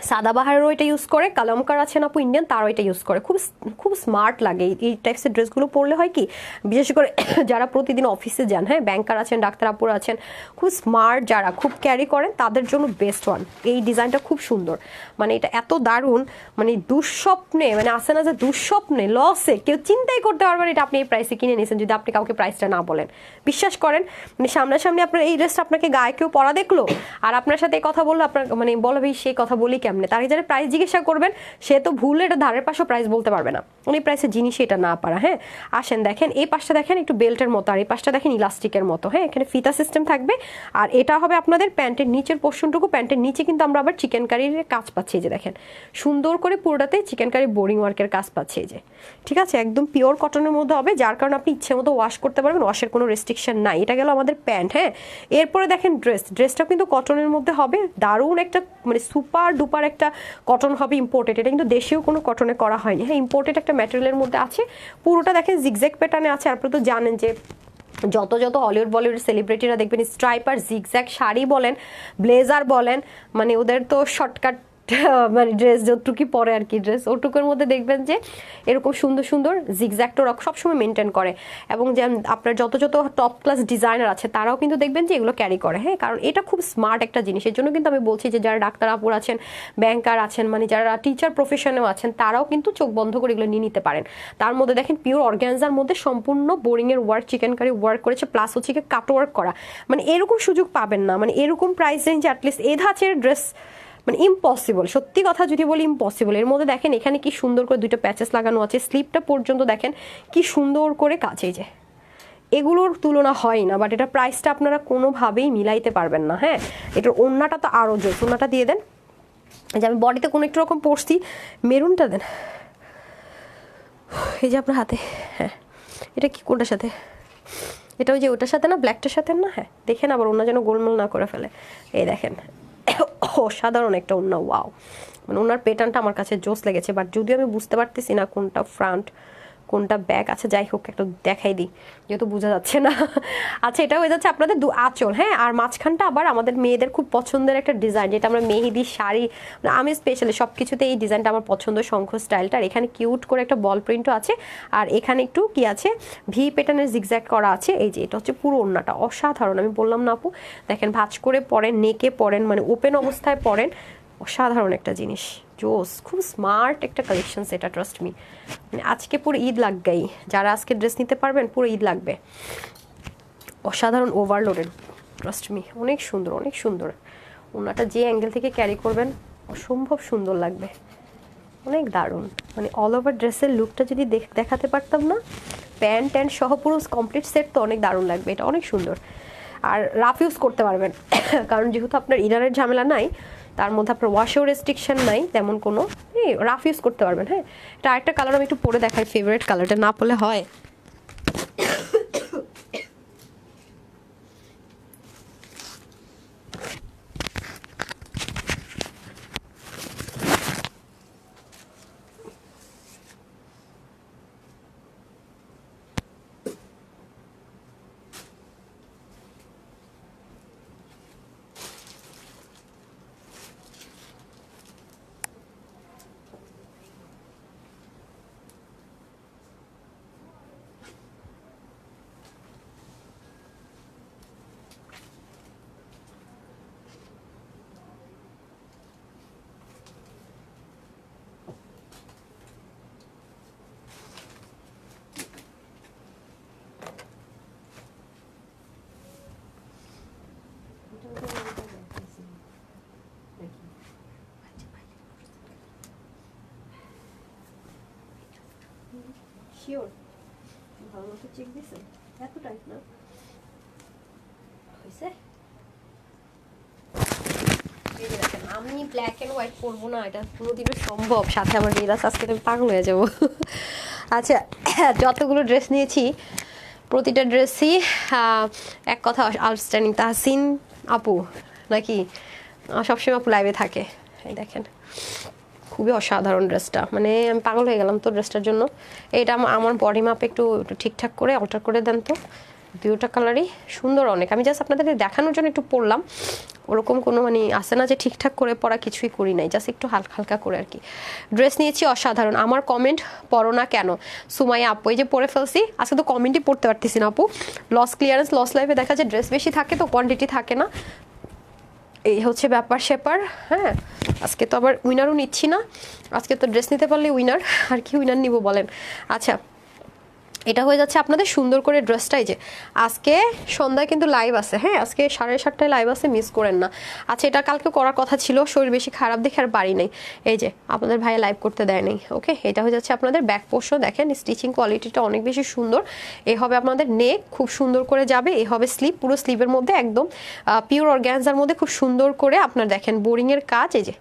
Speaker 1: সাদাবাহারেরও এটা ইউজ করে, কালামকার আছেন আপু ইন্ডিয়ান, তারও এটা ইউজ করে। খুব খুব স্মার্ট লাগে এই টাইপসের ড্রেসগুলো পরলে। হয় কি, বিশেষ করে যারা প্রতিদিন অফিসে যান, হ্যাঁ, ব্যাংকার আছেন, ডাক্তার আপুরা আছেন, খুব স্মার্ট যারা খুব ক্যারি করেন, তাদের জন্য বেস্ট ওয়ান। এই ডিজাইনটা খুব সুন্দর, মানে এটা এত দারুণ, মানে দুঃস্বপ্নে, মানে আসে না যে দুঃস্বপ্নে, লসে কেউ চিন্তাই করতে পারবেন এটা আপনি এই প্রাইসে কিনে নিয়েছেন, যদি আপনি কাউকে প্রাইসটা না বলেন। বিশ্বাস করেন, মানে সামনাসামনি আপনার এই ড্রেসটা আপনাকে গায়ে কেউ পরা দেখলো আর আপনার সাথে কথা বললো, আপনার মানে বলো ভাই সেই কথা বলি কেমনে, তার যারা প্রাইস জিজ্ঞাসা করবেন সে তো ভুলে এটা ধারের পাশেও প্রাইস বলতে পারবে না, উনি প্রাইসের জিনিসই এটা না পারা। হ্যাঁ, আসেন দেখেন এই পাশটা দেখেন একটু বেল্টের মতো, আর এই পাশটা দেখেন ইলাস্টিকের মতো। হ্যাঁ, এখানে ফিতা সিস্টেম থাকবে, আর এটা হবে আপনাদের প্যান্টের নিচের পোর্শনটুকু। প্যান্টের নিচে কিন্তু আমরা আবার চিকেন কারির কাজ পাচ্ছি, যে দেখেন সুন্দর করে পুরোটাতে চিকেন কারি বোরিং ওয়ার্কের কাজ পাচ্ছি, এই যে ঠিক আছে, একদম পিওর কটনের মধ্যে হবে, যার কারণে আপনি ইচ্ছে মতো ওয়াশ করতে পারবেন, ওয়াশের কোনো রেস্ট্রিকশন নাই। এটা গেল আমাদের প্যান্ট। হ্যাঁ, এরপরে দেখেন ড্রেসটা কিন্তু কটনের মধ্যে হবে, দারুণ একটা মানে সুপার ডুপার একটা কটন হবে, ইম্পোর্টেড। এটা কিন্তু দেশীয় কোনো কটনে করা হয়নি। হ্যাঁ, ইম্পোর্টেড একটা ম্যাটেরিয়ালের মধ্যে আছে, পুরোটা দেখেন জিগজ্যাগ প্যাটার্নে আছে। আপনারা তো জানেন যে যত হলিউড বলিউড সেলিব্রিটিরা দেখবেন স্ট্রাইপার জিগজ্যাগ শাড়ি বলেন, ব্লেজার বলেন, মানে ওদের তো শর্টকাট মানে ড্রেস যতটুকুই পরে আর কি, ড্রেস ওটুকুর মধ্যে দেখবেন যে এরকম সুন্দর সুন্দর জিগজ্যাগটা সবসময় মেনটেন করে। এবং যে আপনার যত টপ ক্লাস ডিজাইনার আছে তারাও কিন্তু দেখবেন যে এগুলো ক্যারি করে। হ্যাঁ, কারণ এটা খুব স্মার্ট একটা জিনিস। এর জন্য কিন্তু আমি বলছি যে যারা ডাক্তার আপুর আছেন, ব্যাংকার আছেন, মানে যারা টিচার প্রফেশনেও আছেন, তারাও কিন্তু চোখ বন্ধ করে এগুলো নিয়ে নিতে পারেন। তার মধ্যে দেখেন পিওর অর্গানজার মধ্যে সম্পূর্ণ বোরিংয়ের ওয়ার্ক, চিকেন কারি ওয়ার্ক করেছে, প্লাস হচ্ছে কাট ওয়ার্ক করা। মানে এরকম সুযোগ পাবেন না, মানে এরকম প্রাইস রেঞ্জ অ্যাটলিস্ট এ ধাঁচের ড্রেস মানে ইম্পসিবল, সত্যি কথা যদি বলি ইম্পসিবল। এর মধ্যে দেখেন এখানে কি সুন্দর করে 2টা প্যাচেস লাগানো আছে, স্লিপটা পর্যন্ত দেখেন কি সুন্দর করে কাছে, যে এগুলোর তুলনা হয় না, বাট এটা প্রাইসটা আপনারা কোনোভাবেই মিলাইতে পারবেন না। হ্যাঁ, এটার ওড়নাটা তো আরও জোর, ওড়নাটা দিয়ে দেন, যে আমি বডিতে কোনো একটু রকম পরছি, মেরুনটা দেন, এই যে আপনার হাতে। হ্যাঁ, এটা কি কোনটার সাথে, এটা ওই যে ওটার সাথে না, ব্ল্যাকটার সাথে না। হ্যাঁ, দেখেন আবার ওড়না যেন গোলমাল না করে ফেলে। এই দেখেন অসাধারণ একটা ওড়না, ওয়াও, মানে ওনার প্যাটার্নটা আমার কাছে জোস লেগেছে, বাট যদিও আমি বুঝতে পারতেছি না কোনটা ফ্রন্ট কোনটা ব্যাক, আচ্ছা যাই হোক একটা দেখাই দিই যেহেতু বোঝা যাচ্ছে না। আচ্ছা এটা হয়ে যাচ্ছে আপনাদের আঁচল, হ্যাঁ, আর মাঝখানটা আবার আমাদের মেয়েদের খুব পছন্দের একটা ডিজাইন, যেটা আমরা মেহেদি শাড়ি, আমি স্পেশালি সব কিছুতে এই ডিজাইনটা আমার পছন্দ, শঙ্খ স্টাইলটা। আর এখানে কিউট করে একটা বল প্রিন্টও আছে, আর এখানে একটু কি আছে ভি প্যাটার্নের জিগজ্যাগ করা আছে। এই যে এটা হচ্ছে পুরো ওড়নাটা অসাধারণ, আমি বললাম না আপু, দেখেন ভাঁজ করে পরেন, নেকে পরেন, মানে ওপেন অবস্থায় পরেন, অসাধারণ একটা জিনিস, জোস, খুব স্মার্ট একটা কালেকশন এটা, ট্রাস্ট মি। মানে আজকে পুরো ঈদ লাগবেই, যারা আজকে ড্রেস নিতে পারবেন পুরো ঈদ লাগবে। অসাধারণ ওভারলোডেড, ট্রাস্ট মি, অনেক সুন্দর, অনেক সুন্দর। ওনাটা যে অ্যাঙ্গেল থেকে ক্যারি করবেন অসম্ভব সুন্দর লাগবে, অনেক দারুণ। মানে অল ওভার ড্রেসের লুকটা যদি দেখাতে পারতাম না, প্যান্ট ট্যান্ট সহ পুরো কমপ্লিট সেট, তো অনেক দারুণ লাগবে, এটা অনেক সুন্দর। আর রাফ ইউজ করতে পারবেন কারণ যেহেতু আপনার ইনারের ঝামেলা নাই, তার মধ্যে আপনার ওয়াশেও রেস্ট্রিকশন নাই তেমন কোনো, রাফ ইউজ করতে পারবেন। হ্যাঁ, এটা আরেকটা কালার আমি একটু পরে দেখাই, ফেভারিট কালারটা না পরলে হয়। শিওর ভালো মতো চেক দিছে, এত টাইট না হয়েছে। আমি ব্ল্যাক এন্ড হোয়াইট পরবো না, এটা কোনোদিনও সম্ভব, সাথে আমার রিলাস, আজকে আমি পাগল হয়ে যাবো। আচ্ছা যতগুলো ড্রেস নিয়েছি প্রতিটা ড্রেসই এক কথা আউটস্ট্যান্ডিং। তাহসিন আপু নাকি সবসময় আপু লাইভে থাকে, এই দেখেন খুবই অসাধারণ ড্রেসটা, মানে আমি পাগল হয়ে গেলাম তো ড্রেসটার জন্য। এটা আমার বডি মাপে একটু ঠিকঠাক করে অল্টার করে দেন তো, দুটা কালারই সুন্দর অনেক। আমি জাস্ট আপনাদের দেখানোর জন্য একটু পরলাম, ওরকম কোনো মানে আসে না যে ঠিকঠাক করে পরা কিছুই করি নাই, জাস্ট একটু হালকা হালকা করে আর কি। ড্রেস নিয়েছি অসাধারণ। আমার কমেন্ট পড়ো না কেন সুমাইয়া আপু, এই যে পরে ফেলছি, আজকে তো কমেন্টই পড়তে পারতেছি না আপু, লস ক্লিয়ারেন্স লস লাইফে দেখা যায় ড্রেস বেশি থাকে তো কোয়ান্টিটি থাকে না, এই হচ্ছে ব্যাপার স্যাপার। হ্যাঁ আজকে তো আবার উইনারও নিচ্ছি না, আজকে তো ড্রেস নিতে পারলে উইনার, আর কি উইনার নিব বলেন। আচ্ছা এটা হয়ে যাচ্ছে আপনাদের সুন্দর করে ড্রেসটাই, যে আজকে সন্ধ্যায় কিন্তু লাইভ আছে, হ্যাঁ আজকে 7:30টায় লাইভ আছে, মিস করেন না। আচ্ছা এটা কালকে করার কথা ছিল, শরীর বেশি খারাপ দেখে আর পারি নাই, এই যে আপনাদের ভাইয়া লাইভ করতে দেয় নাই। ওকে এটা হয়ে যাচ্ছে আপনাদের ব্যাক পোর্শন, দেখেন স্টিচিং কোয়ালিটিটা অনেক বেশি সুন্দর। এ হবে আপনাদের নেক, খুব সুন্দর করে যাবে। এ হবে স্লিভ, পুরো স্লিভের মধ্যে একদম পিওর অর্গ্যানজার মধ্যে খুব সুন্দর করে আপনার দেখেন বোরিংয়ের কাজ, এই যে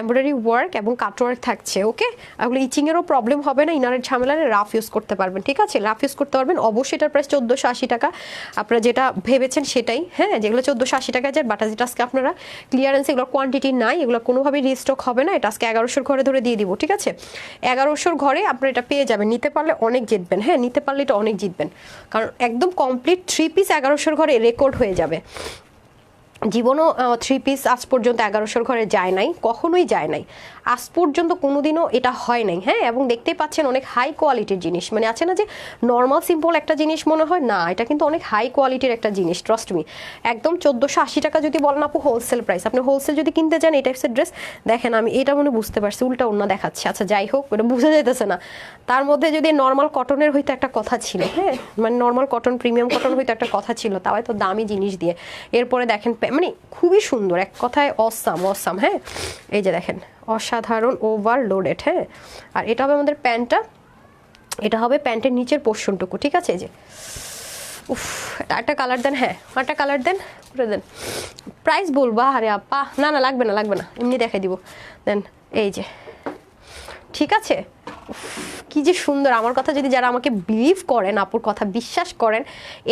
Speaker 1: এমব্রয়ডারি ওয়ার্ক এবং কাটওয়ার্ক থাকছে। ওকে এগুলো ইচিংয়েরও প্রবলেম হবে না, ইনারের ঝামেলা রাফ ইউজ করতে পারবেন, ঠিক আছে, রাফ ইউজ করতে পারবেন। অবশ্যই এটার প্রাইস 1480 টাকা, আপনারা যেটা ভেবেছেন সেটাই, হ্যাঁ যেগুলো 1480 টাকা যায়, বাট যেটা আজকে আপনারা ক্লিয়ারেন্স, এগুলো কোয়ান্টিটি নাই, এগুলো কোনোভাবেই রিস্টক হবে না, এটা আজকে 1100 ঘরে ধরে দিয়ে দিব, ঠিক আছে 1100 ঘরে আপনারা এটা পেয়ে যাবেন। নিতে পারলে অনেক জিতবেন, হ্যাঁ নিতে পারলে এটা অনেক জিতবেন, কারণ একদম কমপ্লিট 3 পিস 1100 ঘরে রেকর্ড হয়ে যাবে। জীবনও 3 পিস আজ পর্যন্ত 1100 ঘরে যায় নাই, কখনোই যায় নাই, আজ পর্যন্ত কোনোদিনও এটা হয় নাই। হ্যাঁ এবং দেখতেই পাচ্ছেন অনেক হাই কোয়ালিটির জিনিস, মানে আছে না যে নর্মাল সিম্পল একটা জিনিস মনে হয় না, এটা কিন্তু অনেক হাই কোয়ালিটির একটা জিনিস, ট্রাস্ট মি। একদম 1480 টাকা যদি বলেন আপু হোলসেল প্রাইস, আপনি হোলসেল যদি কিনতে চান এই টাইপসের ড্রেস, দেখেন আমি এটা মনে বুঝতে পারছি, উল্টা অন্য দেখাচ্ছে, আচ্ছা যাই হোক ওটা বোঝা যাইতেছে না। তার মধ্যে যদি নর্মাল কটনের হইতে একটা কথা ছিল, হ্যাঁ মানে নর্মাল কটন প্রিমিয়াম কটন হইতে একটা কথা ছিল, তাও তো দামি জিনিস দিয়ে। এরপরে দেখেন মানে খুবই সুন্দর, এক কথায় অসাম অসাম। হ্যাঁ এই যে দেখেন অসাধারণ ওভারলোডেড। হ্যাঁ আর এটা হবে আমাদের প্যান্টটা, এটা হবে প্যান্টের নিচের পোর্শনটুকু, ঠিক আছে। এই যে উফ একটা কালার দেন, হ্যাঁ একটা কালার দেন, করে দেন। প্রাইস বলবো আরে আপা, না না লাগবে না লাগবে না, এমনি দেখাই দিব দেন। এই যে ঠিক আছে, কি কি যে সুন্দর। আমার কথা যদি যারা আমাকে বিলিভ করেন, আপুর কথা বিশ্বাস করেন,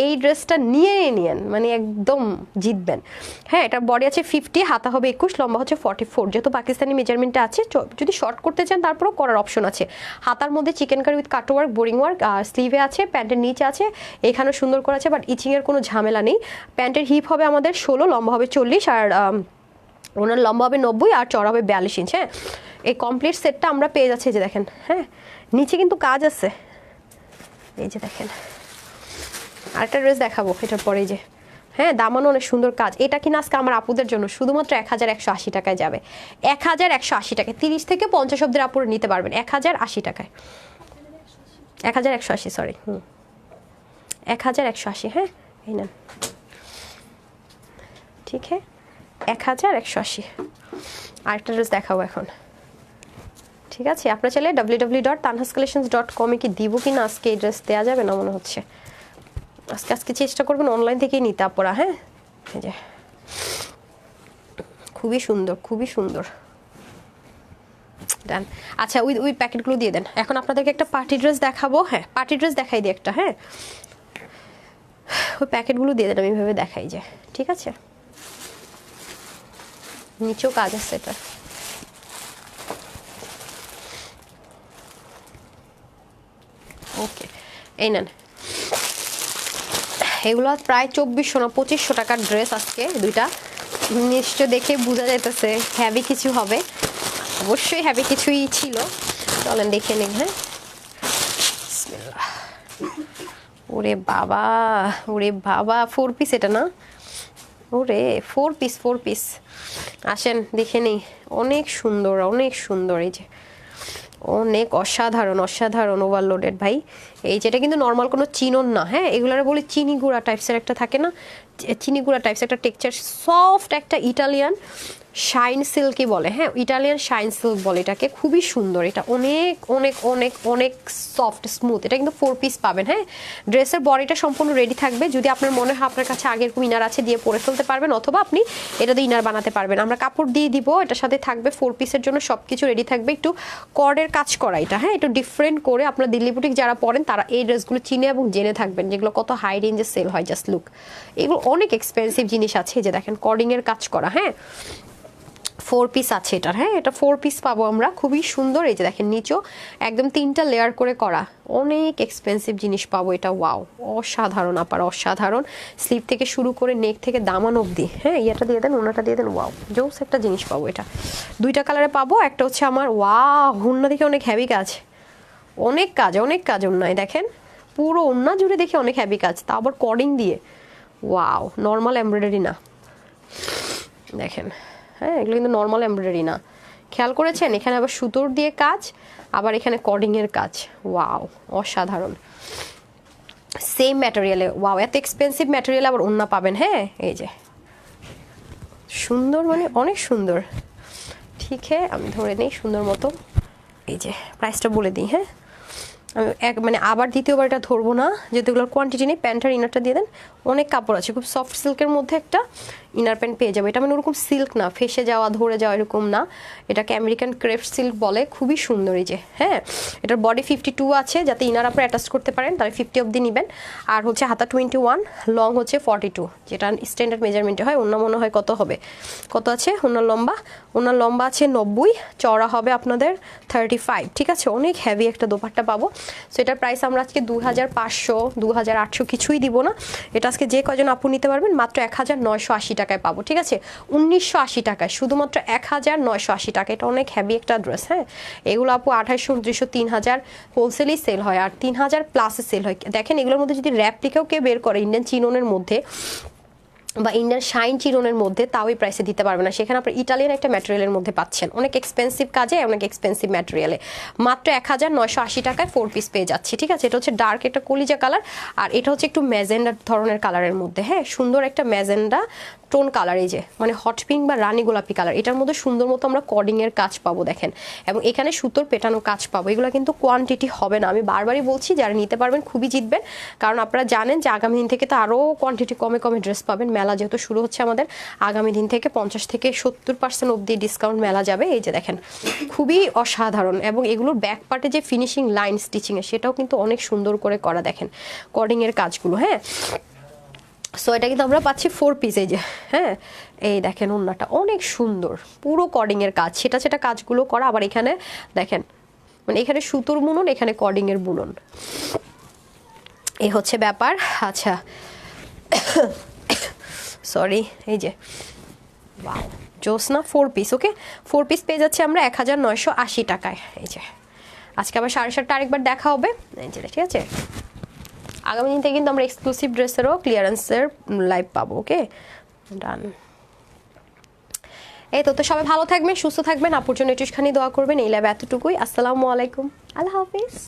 Speaker 1: এই ড্রেসটা নিয়েন, মানে একদম জিতবেন। হ্যাঁ, এটার বডি আছে 50, হাতা হবে 21, লম্বা হচ্ছে 44। যেহেতু পাকিস্তানি মেজারমেন্টটা আছে, যদি শর্ট করতে চান তারপরেও করার অপশন আছে। হাতার মধ্যে chikankari with cut work, boring work, আর স্লিভে আছে, প্যান্টের নিচে আছে, এখানেও সুন্দর করে আছে, বাট ইচিংয়ের কোনো ঝামেলা নেই। প্যান্টের হিপ হবে আমাদের 16, লম্বা হবে 40, আর ওনার লম্বা হবে 90 আর চড়া হবে 42 ইঞ্চ। হ্যাঁ, এই কমপ্লিট সেটটা আমরা পেয়ে যাচ্ছি, যে দেখেন। হ্যাঁ, নিচে কিন্তু কাজ আছে, এই যে দেখেন। আরেকটা ড্রেস দেখাবো এটার পরে, যে হ্যাঁ দামানো অনেক সুন্দর কাজ। এটা কিনা আজকে আমার আপুদের জন্য শুধুমাত্র 1180 টাকায় যাবে। 1180 টাকায় 30 থেকে 50 অব্দের আপুরে নিতে পারবেন 1080 টাকায়। 1180, সরি, 1180। হ্যাঁ, এই নেন, ঠিক হ্যাঁ, 1180। আরেকটা ড্রেস দেখাবো এখন, ঠিক আছে? আপনারা চাইলে www.tanhascollections.com কি দিব কি না, আজকে এই ড্রেস দেওয়া যাবে না মনে হচ্ছে। আজকে চেষ্টা করবেন অনলাইন থেকেই নিতে আপনারা। হ্যাঁ, এই যে খুবই সুন্দর, খুবই সুন্দর। ডান। আচ্ছা, ওই প্যাকেটগুলো দিয়ে দেন। এখন আপনাদেরকে একটা পার্টি ড্রেস দেখাবো। হ্যাঁ, পার্টি ড্রেস দেখাই দিই একটা। হ্যাঁ, ওই প্যাকেটগুলো দিয়ে দেন, আমি এভাবে দেখাই, যে ঠিক আছে। নিচেও কাজ আছে এটা। ওকে, এই নেন। এগুলো প্রায় 2400 না 2500 টাকার ড্রেস আজকে দুইটা। নিশ্চয় দেখে বোঝা যাইতেছে হ্যাভি কিছু হবে, অবশ্যই হ্যাভি কিছুই ছিল। চলেন দেখে নিন। হ্যাঁ, ওরে বাবা, ওরে বাবা, 4 পিস এটা না? ওরে 4 পিস। আসেন দেখে নিই। অনেক সুন্দর, অনেক সুন্দর। এই যে অনেক অসাধারণ ওভারলোডেড ভাই। এই যেটা কিন্তু নর্মাল কোনো চিনন না। হ্যাঁ, এগুলোর বলে চিনি গুঁড়া টাইপসের একটা থাকে না, চিনি গুঁড়া টাইপস একটা টেক্সচার, সফট একটা ইটালিয়ান শাইন সিল্কই বলে। হ্যাঁ, ইটালিয়ান শাইন সিল্ক বলে এটাকে। খুবই সুন্দর এটা, অনেক অনেক অনেক অনেক সফট স্মুথ। এটা কিন্তু 4 পিস পাবেন। হ্যাঁ, ড্রেসের বডিটা সম্পূর্ণ রেডি থাকবে। যদি আপনার মনে হয় আপনার কাছে আগের ইনার আছে, দিয়ে পরে ফেলতে পারবেন, অথবা আপনি এটা দিয়ে ইনার বানাতে পারবেন। আমরা কাপড় দিয়ে দিব, এটার সাথে থাকবে 4 পিসের জন্য সব কিছু রেডি থাকবে। একটু কর্ডের কাজ করা এটা। হ্যাঁ, একটু ডিফারেন্ট করে আপনার দিল্লি বুটিক যারা পরেন তারা এই ড্রেসগুলো চিনে এবং জেনে থাকবেন, যেগুলো কত হাই রেঞ্জে সেল হয়। জাস্ট লুক, এগুলো অনেক এক্সপেন্সিভ জিনিস আছে। যে দেখেন কর্ডিংয়ের কাজ করা। হ্যাঁ, 4 পিস আছে এটার। হ্যাঁ, এটা 4 পিস পাবো আমরা, খুবই সুন্দর। এই যে দেখেন নিচেও একদম 3টা লেয়ার করে করা, অনেক এক্সপেন্সিভ জিনিস পাবো এটা। ওয়াও, অসাধারণ আপার, অসাধারণ। স্লিভ থেকে শুরু করে নেক থেকে দামান অবধি। হ্যাঁ, ইয়েটা দিয়ে দেন, ওনাটা দিয়ে দেন। ওয়াও, জোস একটা জিনিস পাবো এটা। 2টা কালারে পাবো। একটা হচ্ছে আমার, ওয়াও, হুন্না দেখে অনেক হ্যাভি কাজ, অনেক কাজ ওন্নায় দেখেন, পুরো ওন্না জুড়ে দেখে অনেক হ্যাভি কাজ, তা আবার কর্ডিং দিয়ে। ওয়াও, নর্মাল এমব্রয়ডারি না, দেখেন। হ্যাঁ, এগুলো কিন্তু নর্মাল এমব্রয়ডারি না, খেয়াল করেছেন? এখানে আবার সুতোর দিয়ে কাজ, আবার এখানে কর্ডিংয়ের কাজ। ওয়াও, অসাধারণ। সেম ম্যাটেরিয়ালে। ওয়াও, এত এক্সপেন্সিভ ম্যাটেরিয়ালে আবার ওন্না পাবেন। হ্যাঁ, এই যে সুন্দর, মানে অনেক সুন্দর। ঠিক হ্যাঁ, আমি ধরে নেই সুন্দর মতো। এই যে প্রাইসটা বলে দিই। হ্যাঁ, আমি মানে আবার দ্বিতীয়বার এটা ধরবো না, যেহেতু এগুলোর কোয়ান্টিটি নেই। প্যান্টার ইনারটা দিয়ে দেন। অনেক কাপড় আছে, খুব সফট সিল্কের মধ্যে একটা ইনার প্যান্ট পেয়ে যাবে। এটা মানে ওরকম সিল্ক না, ফেসে যাওয়া ধরে যাওয়া এরকম না, এটাকে আমেরিকান ক্রেফট সিল্ক বলে। খুবই সুন্দর। এই যে হ্যাঁ, এটার বডি 52 আছে, যাতে ইনার আপনারা অ্যাটাচ করতে পারেন, তাহলে 50 অবধি নেবেন। আর হচ্ছে হাতা 21, লং হচ্ছে 42, যেটা স্ট্যান্ডার্ড মেজারমেন্টে হয়। অন্য মনে হয় কত হবে, কত আছে ওনার লম্বা? ওনার লম্বা আছে 90, চড়া হবে আপনাদের 35। ঠিক আছে, অনেক হ্যাভি একটা দোপাট্টা পাবো। সো এটার প্রাইস আমরা আজকে 2500, 2800 কিছুই দিব না। এটা আজকে যে কয়জন আপু নিতে পারবেন মাত্র 1980 টাকায় পাবো। ঠিক আছে, 1980 টাকায়, শুধুমাত্র 1980 টাকা। এটা অনেক হ্যাভি একটা ড্রেস। হ্যাঁ, এগুলো আপু 2800, 2900, 3000 হোলসেলই সেল হয়, আর 3000 প্লাসে সেল হয়। দেখেন এগুলোর মধ্যে যদি র্যাপ্লিকাও কেউ বের করে ইন্ডিয়ান চিননের মধ্যে বা ইন্ডিয়ান শাইন চিরনের মধ্যে, তাও এই প্রাইসে দিতে পারবে না। সেখানে আপনার ইটালিয়ান একটা ম্যাটেরিয়ালের মধ্যে পাচ্ছেন, অনেক এক্সপেন্সিভ কাজে, অনেক এক্সপেন্সিভ ম্যাটেরিয়ালে, মাত্র 1980 টাকায় 4 পিস পেয়ে যাচ্ছি। ঠিক আছে, এটা হচ্ছে ডার্ক একটা কলিজা কালার, আর এটা হচ্ছে একটু ম্যাজেন্ডা ধরনের কালারের মধ্যে। হ্যাঁ, সুন্দর একটা ম্যাজেন্ডা টোন কালার, এই যে মানে হট পিঙ্ক বা রানী গোলাপি কালার, এটার মধ্যে সুন্দর মতো আমরা কর্ডিংয়ের কাজ পাবো দেখেন, এবং এখানে সুতোর পেটানো কাজ পাবো। এগুলো কিন্তু কোয়ান্টিটি হবে না, আমি বারবারই বলছি, যারা নিতে পারবেন খুবই জিতবেন, কারণ আপনারা জানেন যে আগামী দিন থেকে তো আরও কোয়ান্টিটি কমে কমে ড্রেস পাবেন। মেলা যেহেতু শুরু হচ্ছে আমাদের, আগামী দিন থেকে 50 থেকে 70% অবধি ডিসকাউন্ট মেলা যাবে। এই যে দেখেন খুবই অসাধারণ, এবং এগুলোর ব্যাক পার্টে যে ফিনিশিং লাইন স্টিচিংয়ে সেটাও কিন্তু অনেক সুন্দর করে করা দেখেন কর্ডিংয়ের কাজগুলো। হ্যাঁ, সো এটা কিন্তু আমরা পাচ্ছি 4 পিস, এই যে হ্যাঁ, এই দেখেন ওড়নাটা অনেক সুন্দর, পুরো কর্ডিংয়ের কাজ, সেটা সেটা কাজগুলো করা। আবার এখানে দেখেন মানে এখানে সুতোর বুনন, এখানে কর্ডিংয়ের বুনন, এই হচ্ছে ব্যাপার। আচ্ছা সরি, এই যে ওয়াও জোসনা 4 পিস, ওকে 4 পিস পেয়ে যাচ্ছে আমরা 1980 টাকায়। এই যে আজকে আবার 7:30টা আরেকবার দেখা হবে, এই যে ঠিক আছে। আগামী দিন থেকে কিন্তু আমরা এক্সক্লুসিভ ড্রেসেরও ক্লিয়ারেন্সের লাইভ পাবো, ওকে ডান। এই তো সবাই ভালো থাকবেন, সুস্থ থাকবেন, আপুর জন্য একটুখানি দোয়া করবেন। এই লাইভ এতটুকুই, আসসালামু আলাইকুম, আল্লাহ হাফিজ।